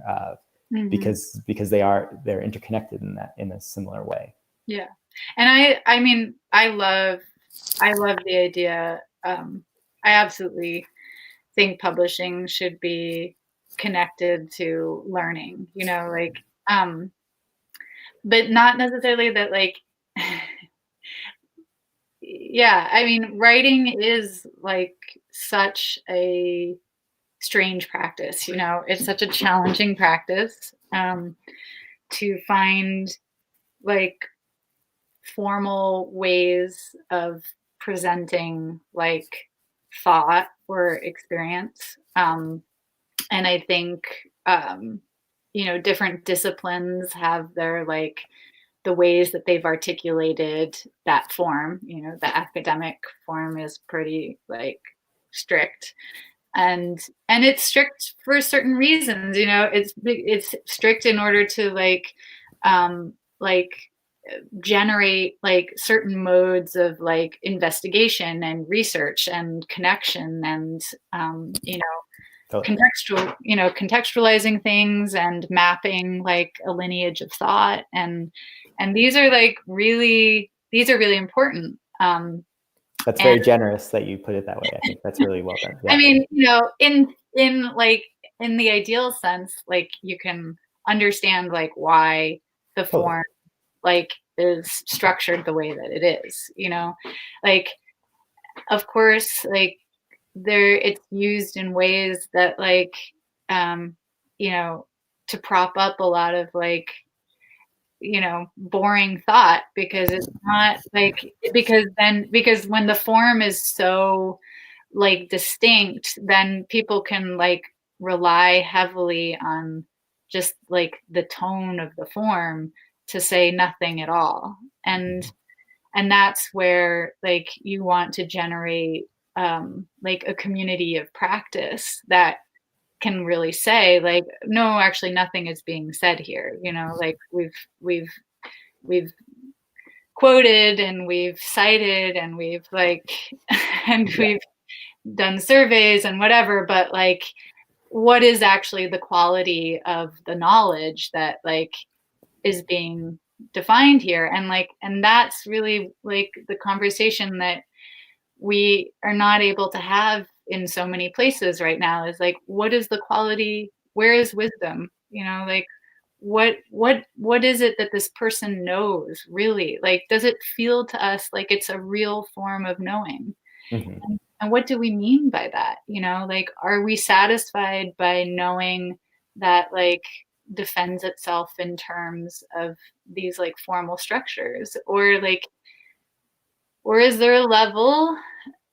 S1: because they're interconnected in a similar way.
S2: Yeah. And I love the idea. I absolutely think publishing should be connected to learning, but not necessarily that writing is such a strange practice. It's such a challenging practice to find formal ways of presenting thought or experience. And I think different disciplines have their the ways that they've articulated that form. The academic form is pretty strict, and it's strict for certain reasons. It's strict in order to generate certain modes of investigation and research and connection, and
S1: Totally.
S2: contextualizing things and mapping like a lineage of thought. And these are really important.
S1: That's very generous that you put it that way. I think that's really well done. Yeah.
S2: I mean, in the ideal sense, like you can understand like why the form like is structured the way that it is, like, of course, like it's used in ways that like, to prop up a lot of like, boring thought, because it's not like, because when the form is so like distinct, then people can like rely heavily on just like the tone of the form to say nothing at all. And that's where like you want to generate like a community of practice that can really say like, no, actually nothing is being said here, like we've quoted and we've cited and we've like and we've done surveys and whatever, but like what is actually the quality of the knowledge that like is being defined here? And that's really like the conversation that we are not able to have in so many places right now, is like, what is the quality? Where is wisdom? Like what is it that this person knows really? Like, does it feel to us like it's a real form of knowing?
S1: Mm-hmm.
S2: And what do we mean by that? Like, are we satisfied by knowing that like defends itself in terms of these like formal structures, or is there a level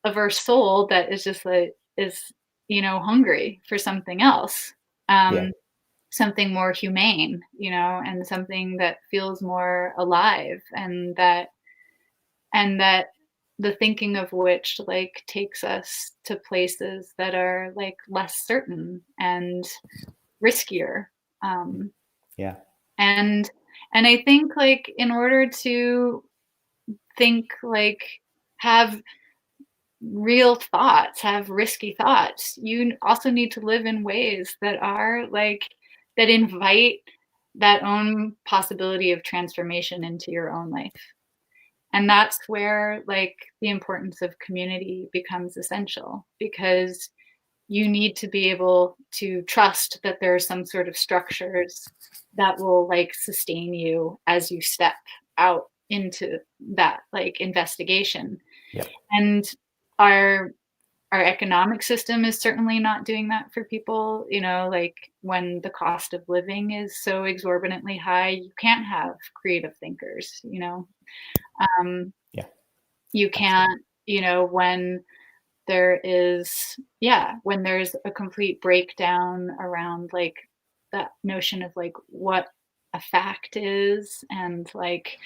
S2: of our soul that is just like is hungry for something else, something more humane, and something that feels more alive, and that the thinking of which like takes us to places that are like less certain and riskier. And I think like in order to think like have real thoughts, have risky thoughts, you also need to live in ways that are like that invite that own possibility of transformation into your own life. And that's where like the importance of community becomes essential, because you need to be able to trust that there are some sort of structures that will like sustain you as you step out into that like investigation. And our economic system is certainly not doing that for people, like when the cost of living is so exorbitantly high, you can't have creative thinkers, you can't, when there is, when there's a complete breakdown around like that notion of like what a fact is, and like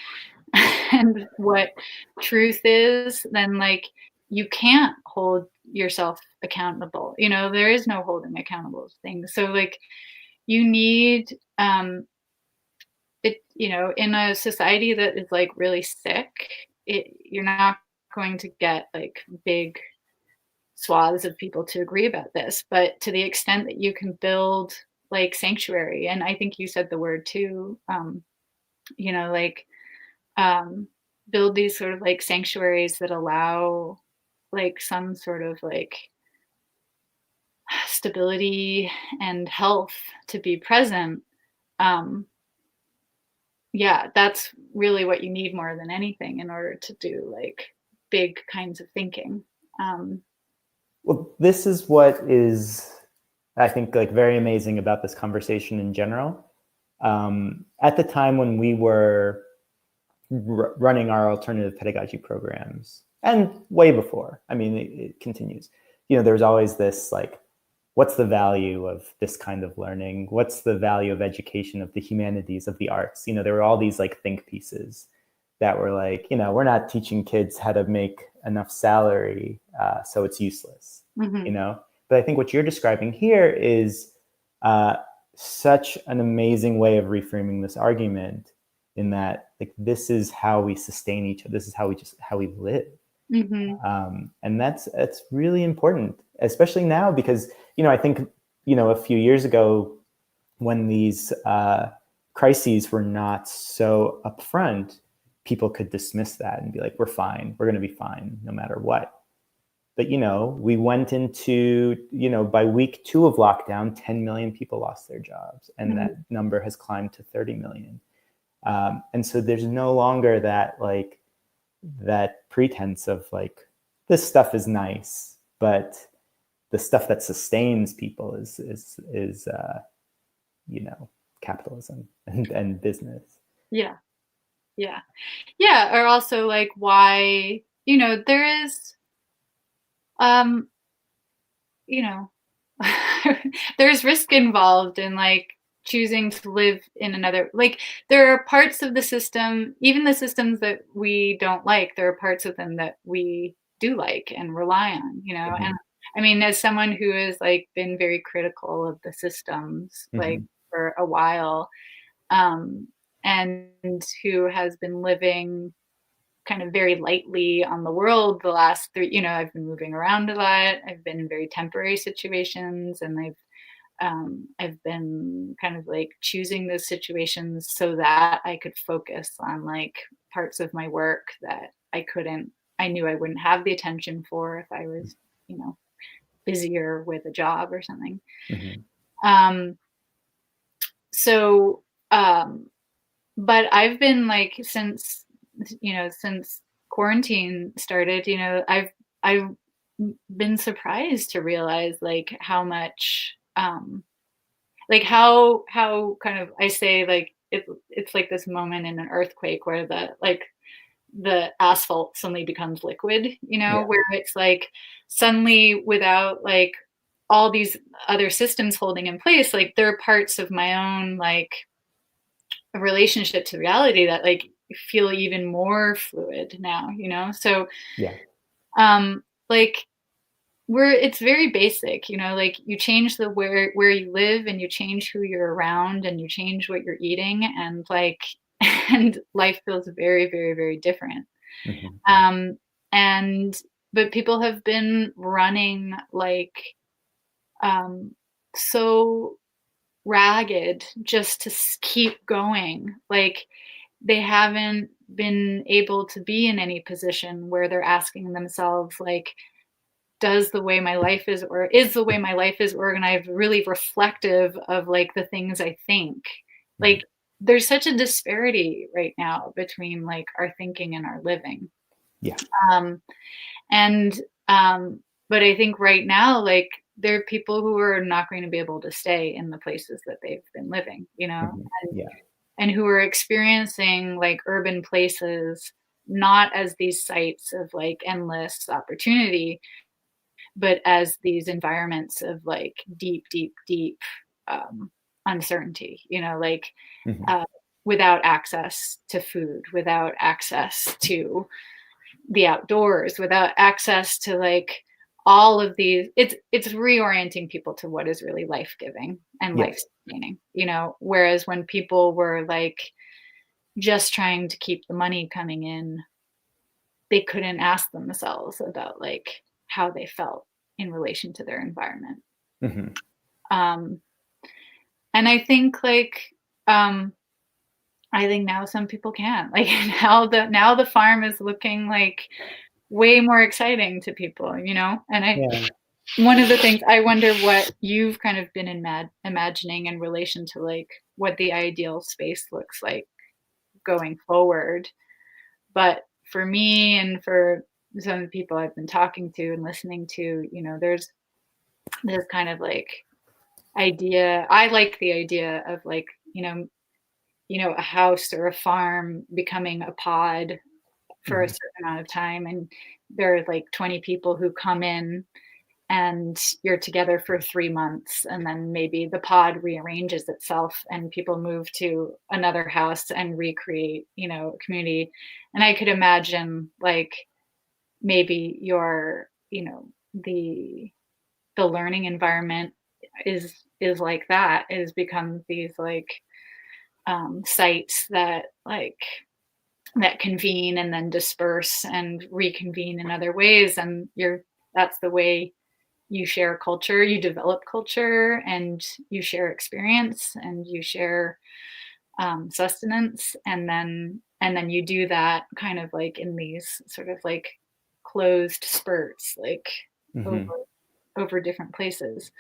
S2: and what truth is, then like you can't hold yourself accountable. There is no holding accountable things. So like you need it, in a society that is like really sick, you're not going to get like big swaths of people to agree about this, but to the extent that you can build like sanctuary, and I think you said the word too, like build these sort of like sanctuaries that allow like some sort of like stability and health to be present. That's really what you need more than anything in order to do like big kinds of thinking.
S1: Well, this is what is, I think, like very amazing about this conversation in general. At the time when we were running our alternative pedagogy programs, and way before, I mean, it continues, there's always this like, what's the value of this kind of learning? What's the value of education, of the humanities, of the arts? There were all these like think pieces that were like, we're not teaching kids how to make enough salary, so it's useless, But I think what you're describing here is such an amazing way of reframing this argument, in that like this is how we sustain each other. This is how we live. And that's really important, especially now, because I think a few years ago, when these crises were not so upfront, people could dismiss that and be like, we're fine, we're going to be fine no matter what. But, we went into, by week 2 of lockdown, 10 million people lost their jobs. And that number has climbed to 30 million. And so there's no longer that pretense of this stuff is nice, but the stuff that sustains people is capitalism and business.
S2: Yeah. Or also why, there is, there's risk involved in choosing to live in another, there are parts of the system, even the systems that we don't like, there are parts of them that we do like and rely on, and I mean, as someone who has been very critical of the systems for a while, and who has been living kind of very lightly on the world the last 3, I've been moving around a lot. I've been in very temporary situations, and I've been kind of choosing those situations so that I could focus on parts of my work that I knew I wouldn't have the attention for if I was, busier with a job or something. But I've been since quarantine started, I've been surprised to realize how much, how kind of, I say it's like this moment in an earthquake where the asphalt suddenly becomes liquid, where it's suddenly without all these other systems holding in place, there are parts of my own a relationship to reality that feel even more fluid now, so it's very basic, you change the where you live, and you change who you're around, and you change what you're eating, and and life feels very, very, very different. But people have been running so ragged just to keep going. They haven't been able to be in any position where they're asking themselves does the way my life is, or is the way my life is organized, really reflective of the things I think? There's such a disparity right now between our thinking and our living. But I think right now there are people who are not going to be able to stay in the places that they've been living, and who are experiencing urban places not as these sites of endless opportunity, but as these environments of deep, deep, deep uncertainty, without access to food, without access to the outdoors, without access to all of these. It's reorienting people to what is really life-giving and life-sustaining, whereas when people were just trying to keep the money coming in, they couldn't ask themselves about how they felt in relation to their environment. And I think I think now some people can, now the farm is looking way more exciting to people, and one of the things I wonder what you've kind of been imagining in relation to what the ideal space looks like going forward. But for me, and for some of the people I've been talking to and listening to, there's this kind of idea. I like the idea of a house or a farm becoming a pod for a certain amount of time, and there are 20 people who come in, and you're together for 3 months, and then maybe the pod rearranges itself and people move to another house and recreate a community. And I could imagine maybe your the learning environment is like that, is become these sites that that convene and then disperse and reconvene in other ways, and that's the way you share culture, you develop culture, and you share experience, and you share sustenance, and then you do that kind of like in these sort of like closed spurts, like over
S1: Mm-hmm.
S2: over different places.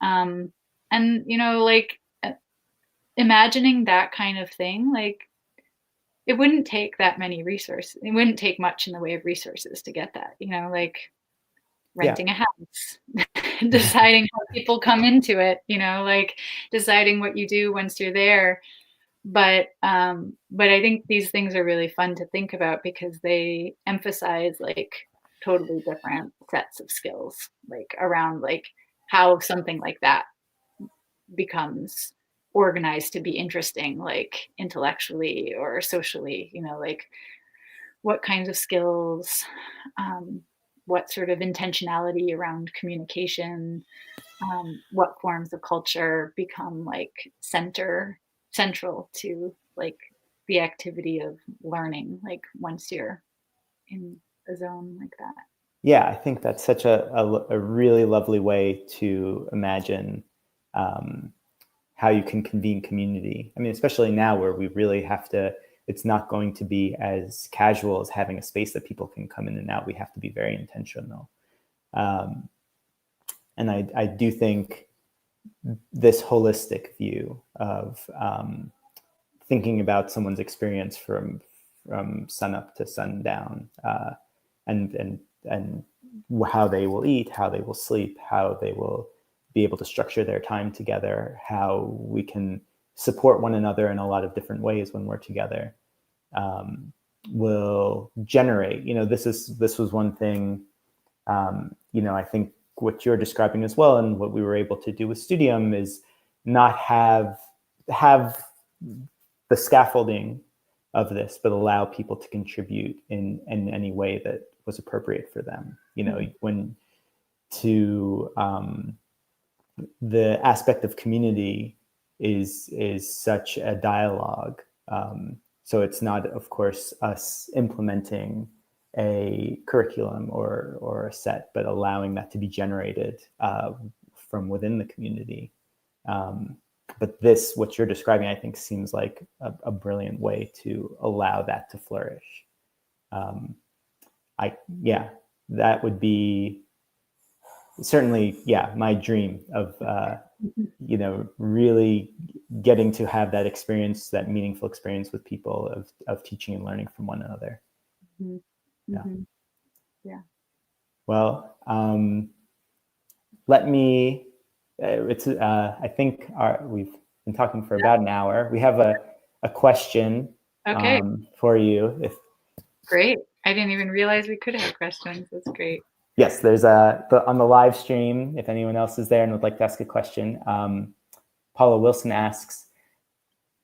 S2: Um, and like imagining that kind of thing, like it wouldn't take that many resources. It wouldn't take much in the way of resources to get that, like
S1: Yeah.
S2: renting a house, deciding how people come into it, like deciding what you do once you're there. But I think these things are really fun to think about because they emphasize like totally different sets of skills, like around like how something like that becomes organized to be interesting, like intellectually or socially, like what kinds of skills, um, what sort of intentionality around communication, what forms of culture become like central to like the activity of learning, like once you're in a zone like that.
S1: Yeah, I think that's such a really lovely way to imagine how you can convene community. I mean, especially now where we really have to, it's not going to be as casual as having a space that people can come in and out. We have to be very intentional. Um, and I do think this holistic view of thinking about someone's experience from sun up to sundown, and how they will eat, how they will sleep, how they will be able to structure their time together, how we can support one another in a lot of different ways when we're together, will generate. This was one thing. I think what you're describing as well, and what we were able to do with Studium, is not have the scaffolding of this, but allow people to contribute in any way that was appropriate for them. When to the aspect of community is such a dialogue. So it's not, of course, us implementing a curriculum or a set, but allowing that to be generated from within the community. But what you're describing, I think, seems like a brilliant way to allow that to flourish. That would be certainly, my dream of, really getting to have that experience, that meaningful experience with people of teaching and learning from one another.
S2: Mm-hmm. Mm-hmm. Yeah.
S1: Well, let me, I think we've been talking for about an hour. We have a question
S2: Okay.
S1: for you.
S2: Great. I didn't even realize we could have questions. That's great.
S1: Yes, there's on the live stream, if anyone else is there and would like to ask a question. Paula Wilson asks,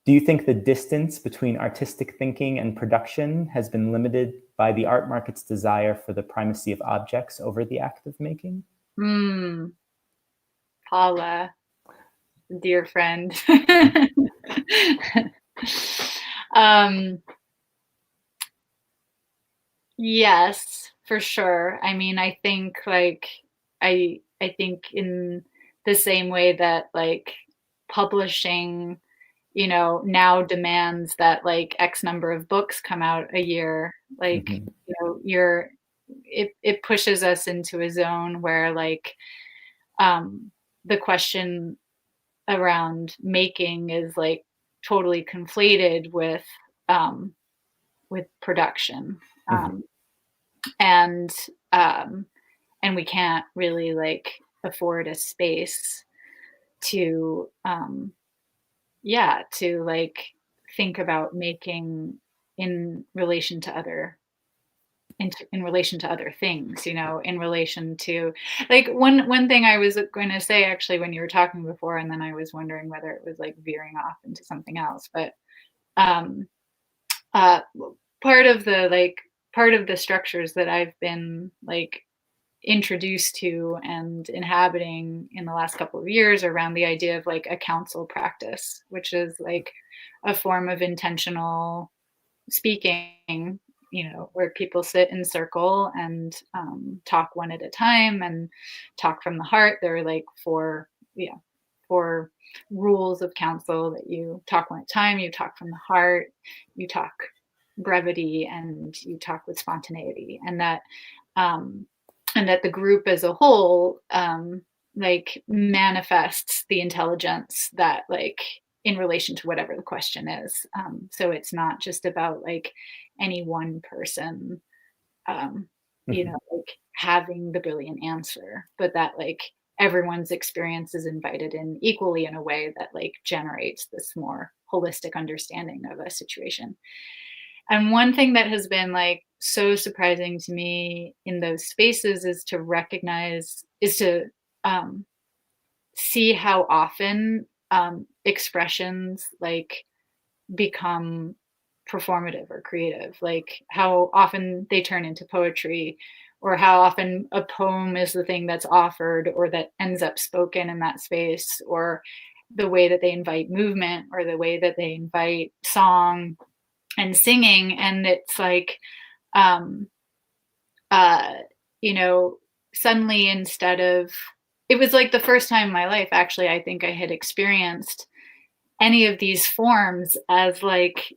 S1: do you think the distance between artistic thinking and production has been limited by the art market's desire for the primacy of objects over the act of making?
S2: Paula, dear friend. Yes, for sure. I mean, I think like I think in the same way that like publishing, now demands that like X number of books come out a year, like, it pushes us into a zone where like the question around making is like totally conflated with production. Um, and and we can't really like afford a space to to like think about making in relation to other in relation to other things, in relation to like one thing I was going to say actually when you were talking before, and then I was wondering whether it was like veering off into something else, but um uh part of the structures that I've been like introduced to and inhabiting in the last couple of years around the idea of like a counsel practice, which is like a form of intentional speaking where people sit in circle and talk one at a time and talk from the heart. There are like four rules of counsel: that you talk one at a time, you talk from the heart, you talk brevity, and you talk with spontaneity. And that the group as a whole like manifests the intelligence that, like, in relation to whatever the question is. So it's not just about like any one person like having the brilliant answer, but that like everyone's experience is invited in equally in a way that like generates this more holistic understanding of a situation. And one thing that has been like so surprising to me in those spaces is to um, see how often expressions like become performative or creative, like how often they turn into poetry, or how often a poem is the thing that's offered or that ends up spoken in that space, or the way that they invite movement or the way that they invite song and singing. And it's like um uh suddenly, instead of, it was like the first time in my life actually I think I had experienced any of these forms as like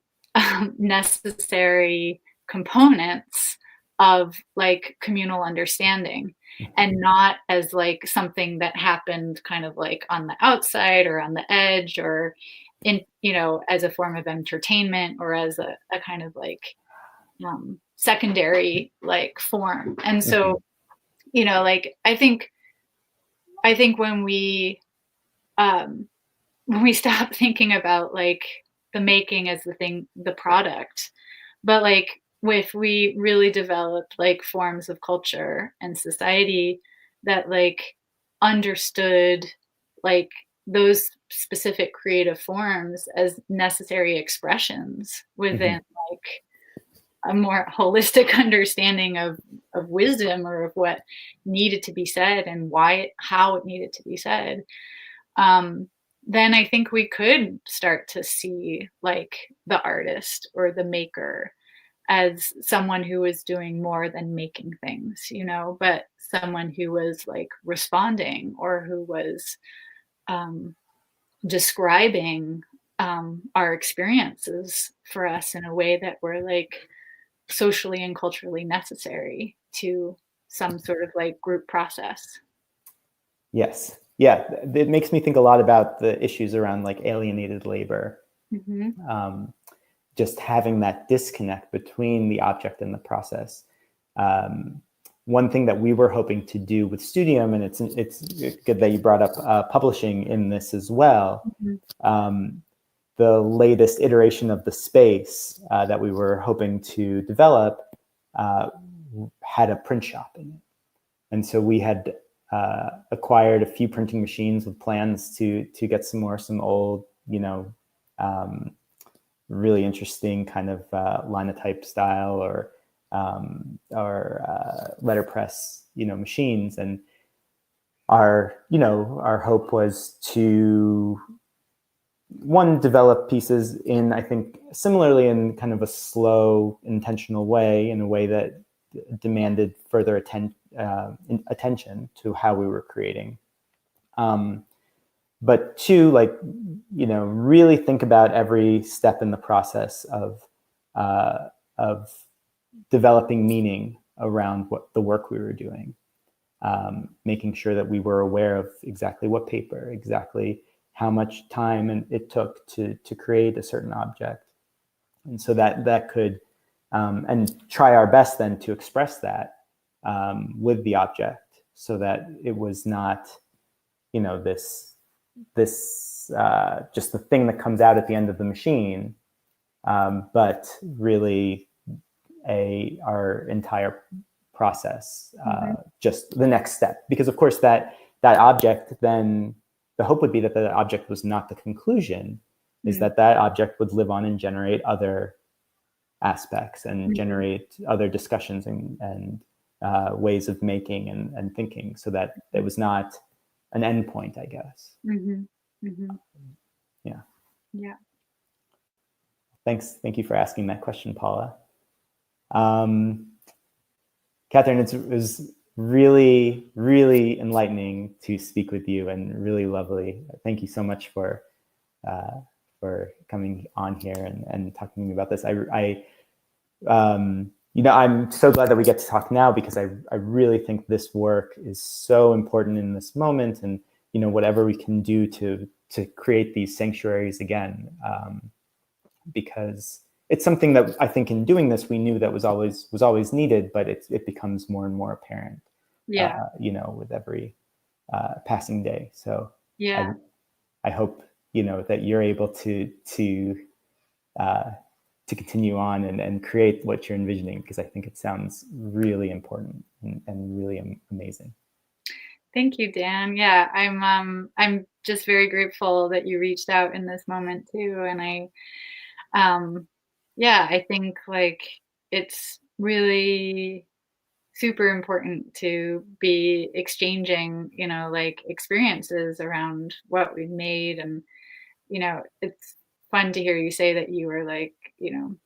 S2: necessary components of like communal understanding, and not as like something that happened kind of like on the outside or on the edge, or in as a form of entertainment, or as a kind of like secondary like form. And so like I think um when we stop thinking about like the making as the thing, the product, but like if we really developed like forms of culture and society that like understood like those specific creative forms as necessary expressions within like a more holistic understanding of wisdom, or of what needed to be said and how it needed to be said, then I think we could start to see like the artist or the maker as someone who was doing more than making things, but someone who was like responding, or who was um, describing our experiences for us in a way that were like socially and culturally necessary to some sort of like group process.
S1: Yes. Yeah. It makes me think a lot about the issues around like alienated labor. Just having that disconnect between the object and the process. One thing that we were hoping to do with Studium, and it's good that you brought up publishing in this as well. The latest iteration of the space that we were hoping to develop had a print shop in it. And so we had acquired a few printing machines with plans to get some old, really interesting kind of linotype style or letterpress, machines. And our hope was to, one, develop pieces in, I think, similarly in kind of a slow, intentional way, in a way that demanded further attention to how we were creating. But two, like, really think about every step in the process of developing meaning around what the work we were doing, making sure that we were aware of exactly what paper, exactly how much time it took to create a certain object. And so that could, and try our best then to express that with the object, so that it was not, this just the thing that comes out at the end of the machine, but really our entire process, just the next step. Because of course that object, then the hope would be that the object was not the conclusion, is that object would live on and generate other aspects and generate other discussions and ways of making and thinking, so that it was not an endpoint, I guess. Yeah. Thank you for asking that question, Paula. Catherine, it was really, really enlightening to speak with you and really lovely. Thank you so much for coming on here and talking to me about this. I'm so glad that we get to talk now, because I really think this work is so important in this moment, and whatever we can do to create these sanctuaries again, because it's something that I think in doing this we knew that was always needed, but it becomes more and more apparent, with every passing day. So I hope that you're able to continue on and create what you're envisioning, because I think it sounds really important and really amazing.
S2: Thank you, Dan. Yeah, I'm just very grateful that you reached out in this moment too. And I think like it's really super important to be exchanging, like experiences around what we've made. And, it's fun to hear you say that you were like, you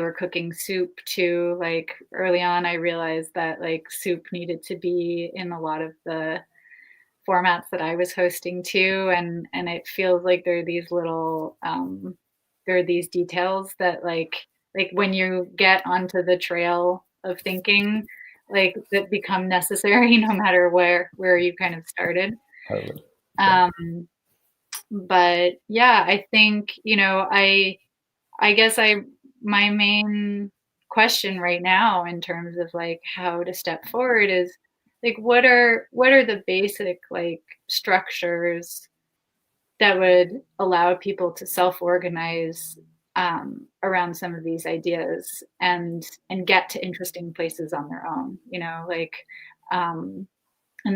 S2: were cooking soup too. Like early on, I realized that like soup needed to be in a lot of the formats that I was hosting too. And it feels like there are these little, there are these details that like when you get onto the trail of thinking, like that become necessary no matter where you kind of started.
S1: Totally.
S2: But yeah, I think, I guess my main question right now in terms of like how to step forward is like what are the basic like structures that would allow people to self-organize around some of these ideas and get to interesting places on their own, and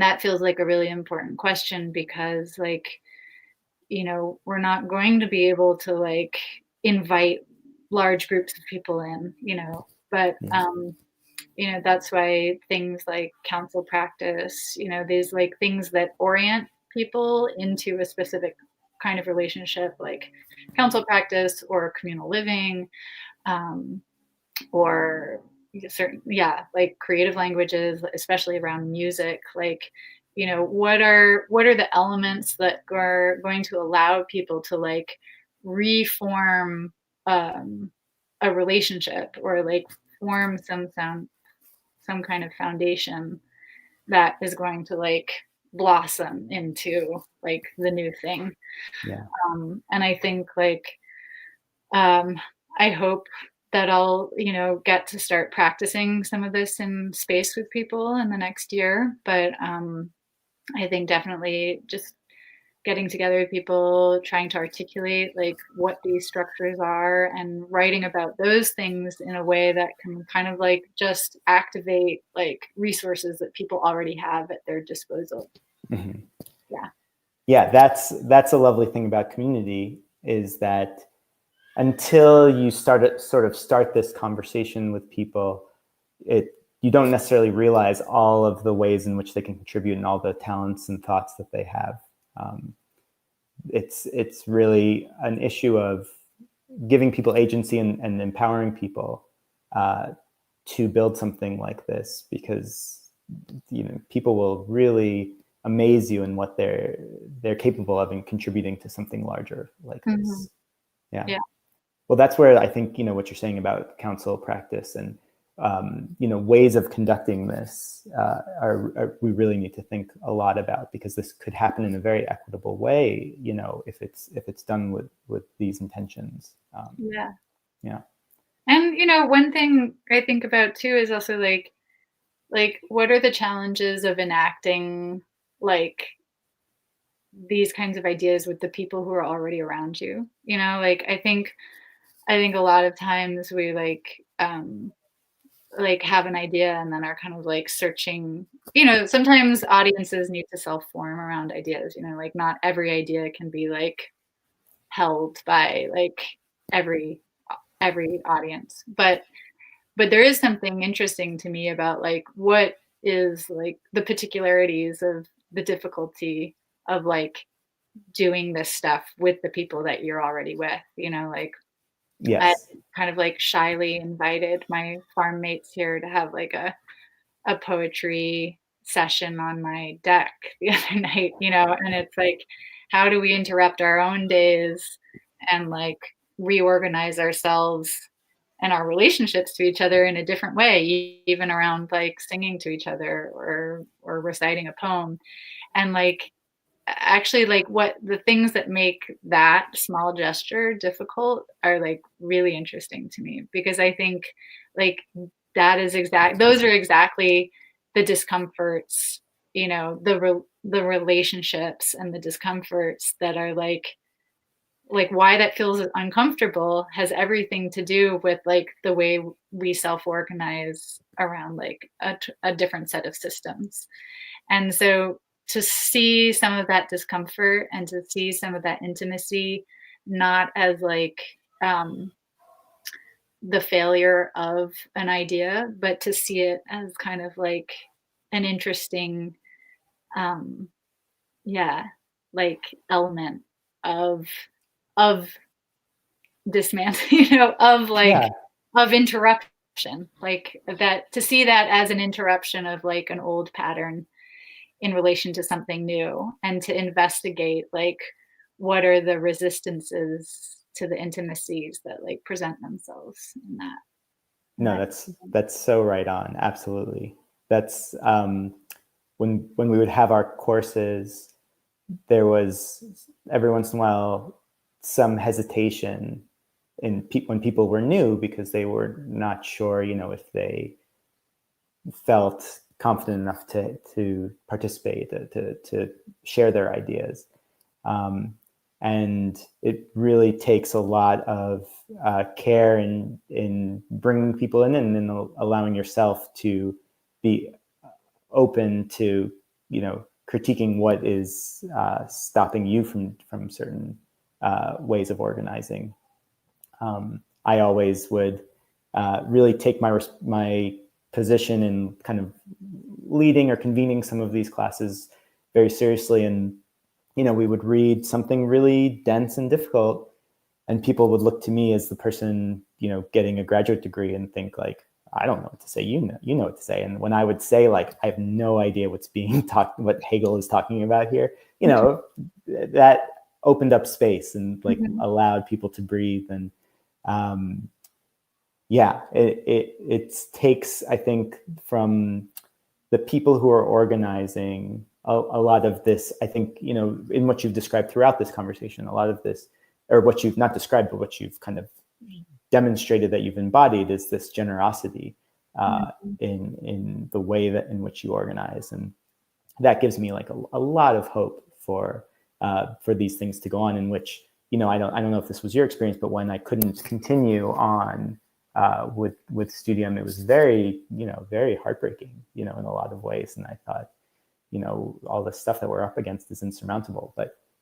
S2: that feels like a really important question, because like, we're not going to be able to like invite large groups of people in, but that's why things like council practice, these like things that orient people into a specific kind of relationship, like council practice or communal living, or certain, like creative languages, especially around music, like, what are the elements that are going to allow people to like reform a relationship, or like form some kind of foundation that is going to like blossom into like the new thing. And I think like I hope that I'll get to start practicing some of this in space with people in the next year, but I think definitely just getting together with people, trying to articulate like what these structures are and writing about those things in a way that can kind of like just activate like resources that people already have at their disposal.
S1: Mm-hmm. Yeah, that's a lovely thing about community, is that until you start this conversation with people, you don't necessarily realize all of the ways in which they can contribute and all the talents and thoughts that they have. It's really an issue of giving people agency and empowering people to build something like this, because people will really amaze you in what they're capable of in contributing to something larger like this. Yeah. Well, that's where I think what you're saying about council practice and ways of conducting this we really need to think a lot about, because this could happen in a very equitable way, if it's done with these intentions.
S2: And one thing I think about too is also like what are the challenges of enacting like these kinds of ideas with the people who are already around you, like I think a lot of times we like have an idea and then are kind of like searching, sometimes audiences need to self-form around ideas, like not every idea can be like held by like every audience, but there is something interesting to me about like what is like the particularities of the difficulty of like doing this stuff with the people that you're already with, like I
S1: Yes.
S2: kind of like shyly invited my farm mates here to have like a poetry session on my deck the other night, and it's like, how do we interrupt our own days and like reorganize ourselves and our relationships to each other in a different way, even around like singing to each other or reciting a poem. And like actually like what the things that make that small gesture difficult are like really interesting to me, because I think like those are exactly the discomforts, the relationships and the discomforts that are like why that feels uncomfortable has everything to do with like the way we self-organize around like a different set of systems. And so to see some of that discomfort and to see some of that intimacy not as like um, the failure of an idea, but to see it as kind of like an interesting, um, yeah, like element of of dismantle, of
S1: Yeah.
S2: like of interruption, like that, to see that as an interruption of like an old pattern in relation to something new, and to investigate like what are the resistances to the intimacies that like present themselves in
S1: No,
S2: that
S1: that's so right on. Absolutely. That's when we would have our courses, there was every once in a while some hesitation when people were new because they were not sure, if they felt confident enough to participate, to share their ideas. Um, and it really takes a lot of care in bringing people in and then allowing yourself to be open to, critiquing what is stopping you from certain ways of organizing. I always would really take my position in kind of leading or convening some of these classes very seriously, and we would read something really dense and difficult, and people would look to me as the person, getting a graduate degree and think like, I don't know what to say. You know what to say. And when I would say like, I have no idea what's being talked, what Hegel is talking about here, that opened up space and like
S2: Mhm.
S1: allowed people to breathe. And um, yeah, it takes, I think, from the people who are organizing a lot of this. I think, in what you've described throughout this conversation, a lot of this, or what you've not described, but what you've kind of demonstrated that you've embodied, is this generosity
S2: Mhm.
S1: in the way that in which you organize, and that gives me like a lot of hope for these things to go on. In which, I don't know if this was your experience, but when I couldn't continue on with Studium, it was very, very heartbreaking, in a lot of ways. And I thought, all the stuff that we're up against is insurmountable.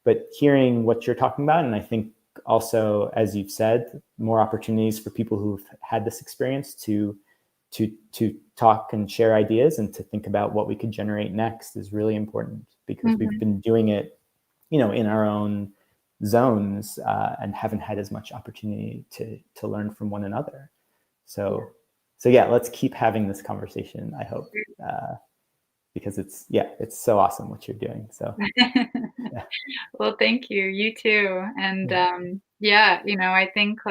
S1: But hearing what you're talking about, and I think also, as you've said, more opportunities for people who've had this experience to talk and share ideas and to think about what we could generate next is really important, because we've
S2: Mhm.
S1: been doing it, in our own zones, and haven't had as much opportunity to learn from one another.
S2: Yeah.
S1: So yeah, let's keep having this conversation, I hope, because it's so awesome what you're doing. So yeah.
S2: Well, thank you. You too. And
S1: Yeah.
S2: yeah, I think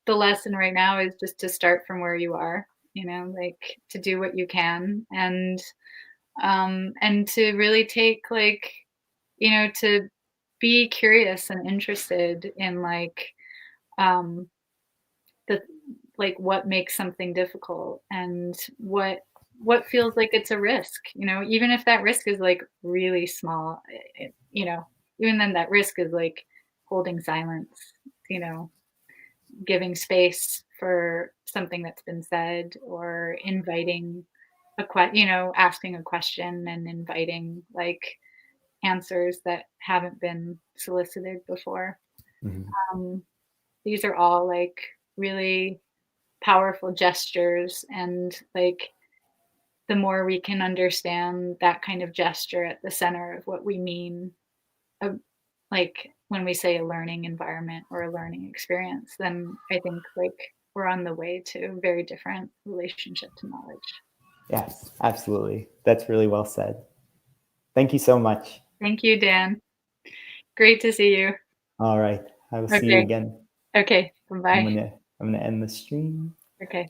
S2: the lesson right now is just to start from where you are, like to do what you can, and to really take like, to be curious and interested in like um the like what makes something difficult, and what feels like it's a risk, even if that risk is like really small, even then that risk is like holding silence, you know giving space for something that's been said, or inviting asking a question and inviting like answers that haven't been solicited before.
S1: Mhm.
S2: um, these are all like really powerful gestures, and like the more we can understand that kind of gesture at the center of what we mean, uh, like when we say a learning environment or a learning experience, then I think like we're on the way to a very different relationship to knowledge.
S1: Yes, absolutely. That's really well said. Thank you so much.
S2: Thank you, Dan. Great to see you.
S1: All right. I will see you
S2: Okay.
S1: again.
S2: Okay. Bye.
S1: I'm gonna end the stream.
S2: Okay.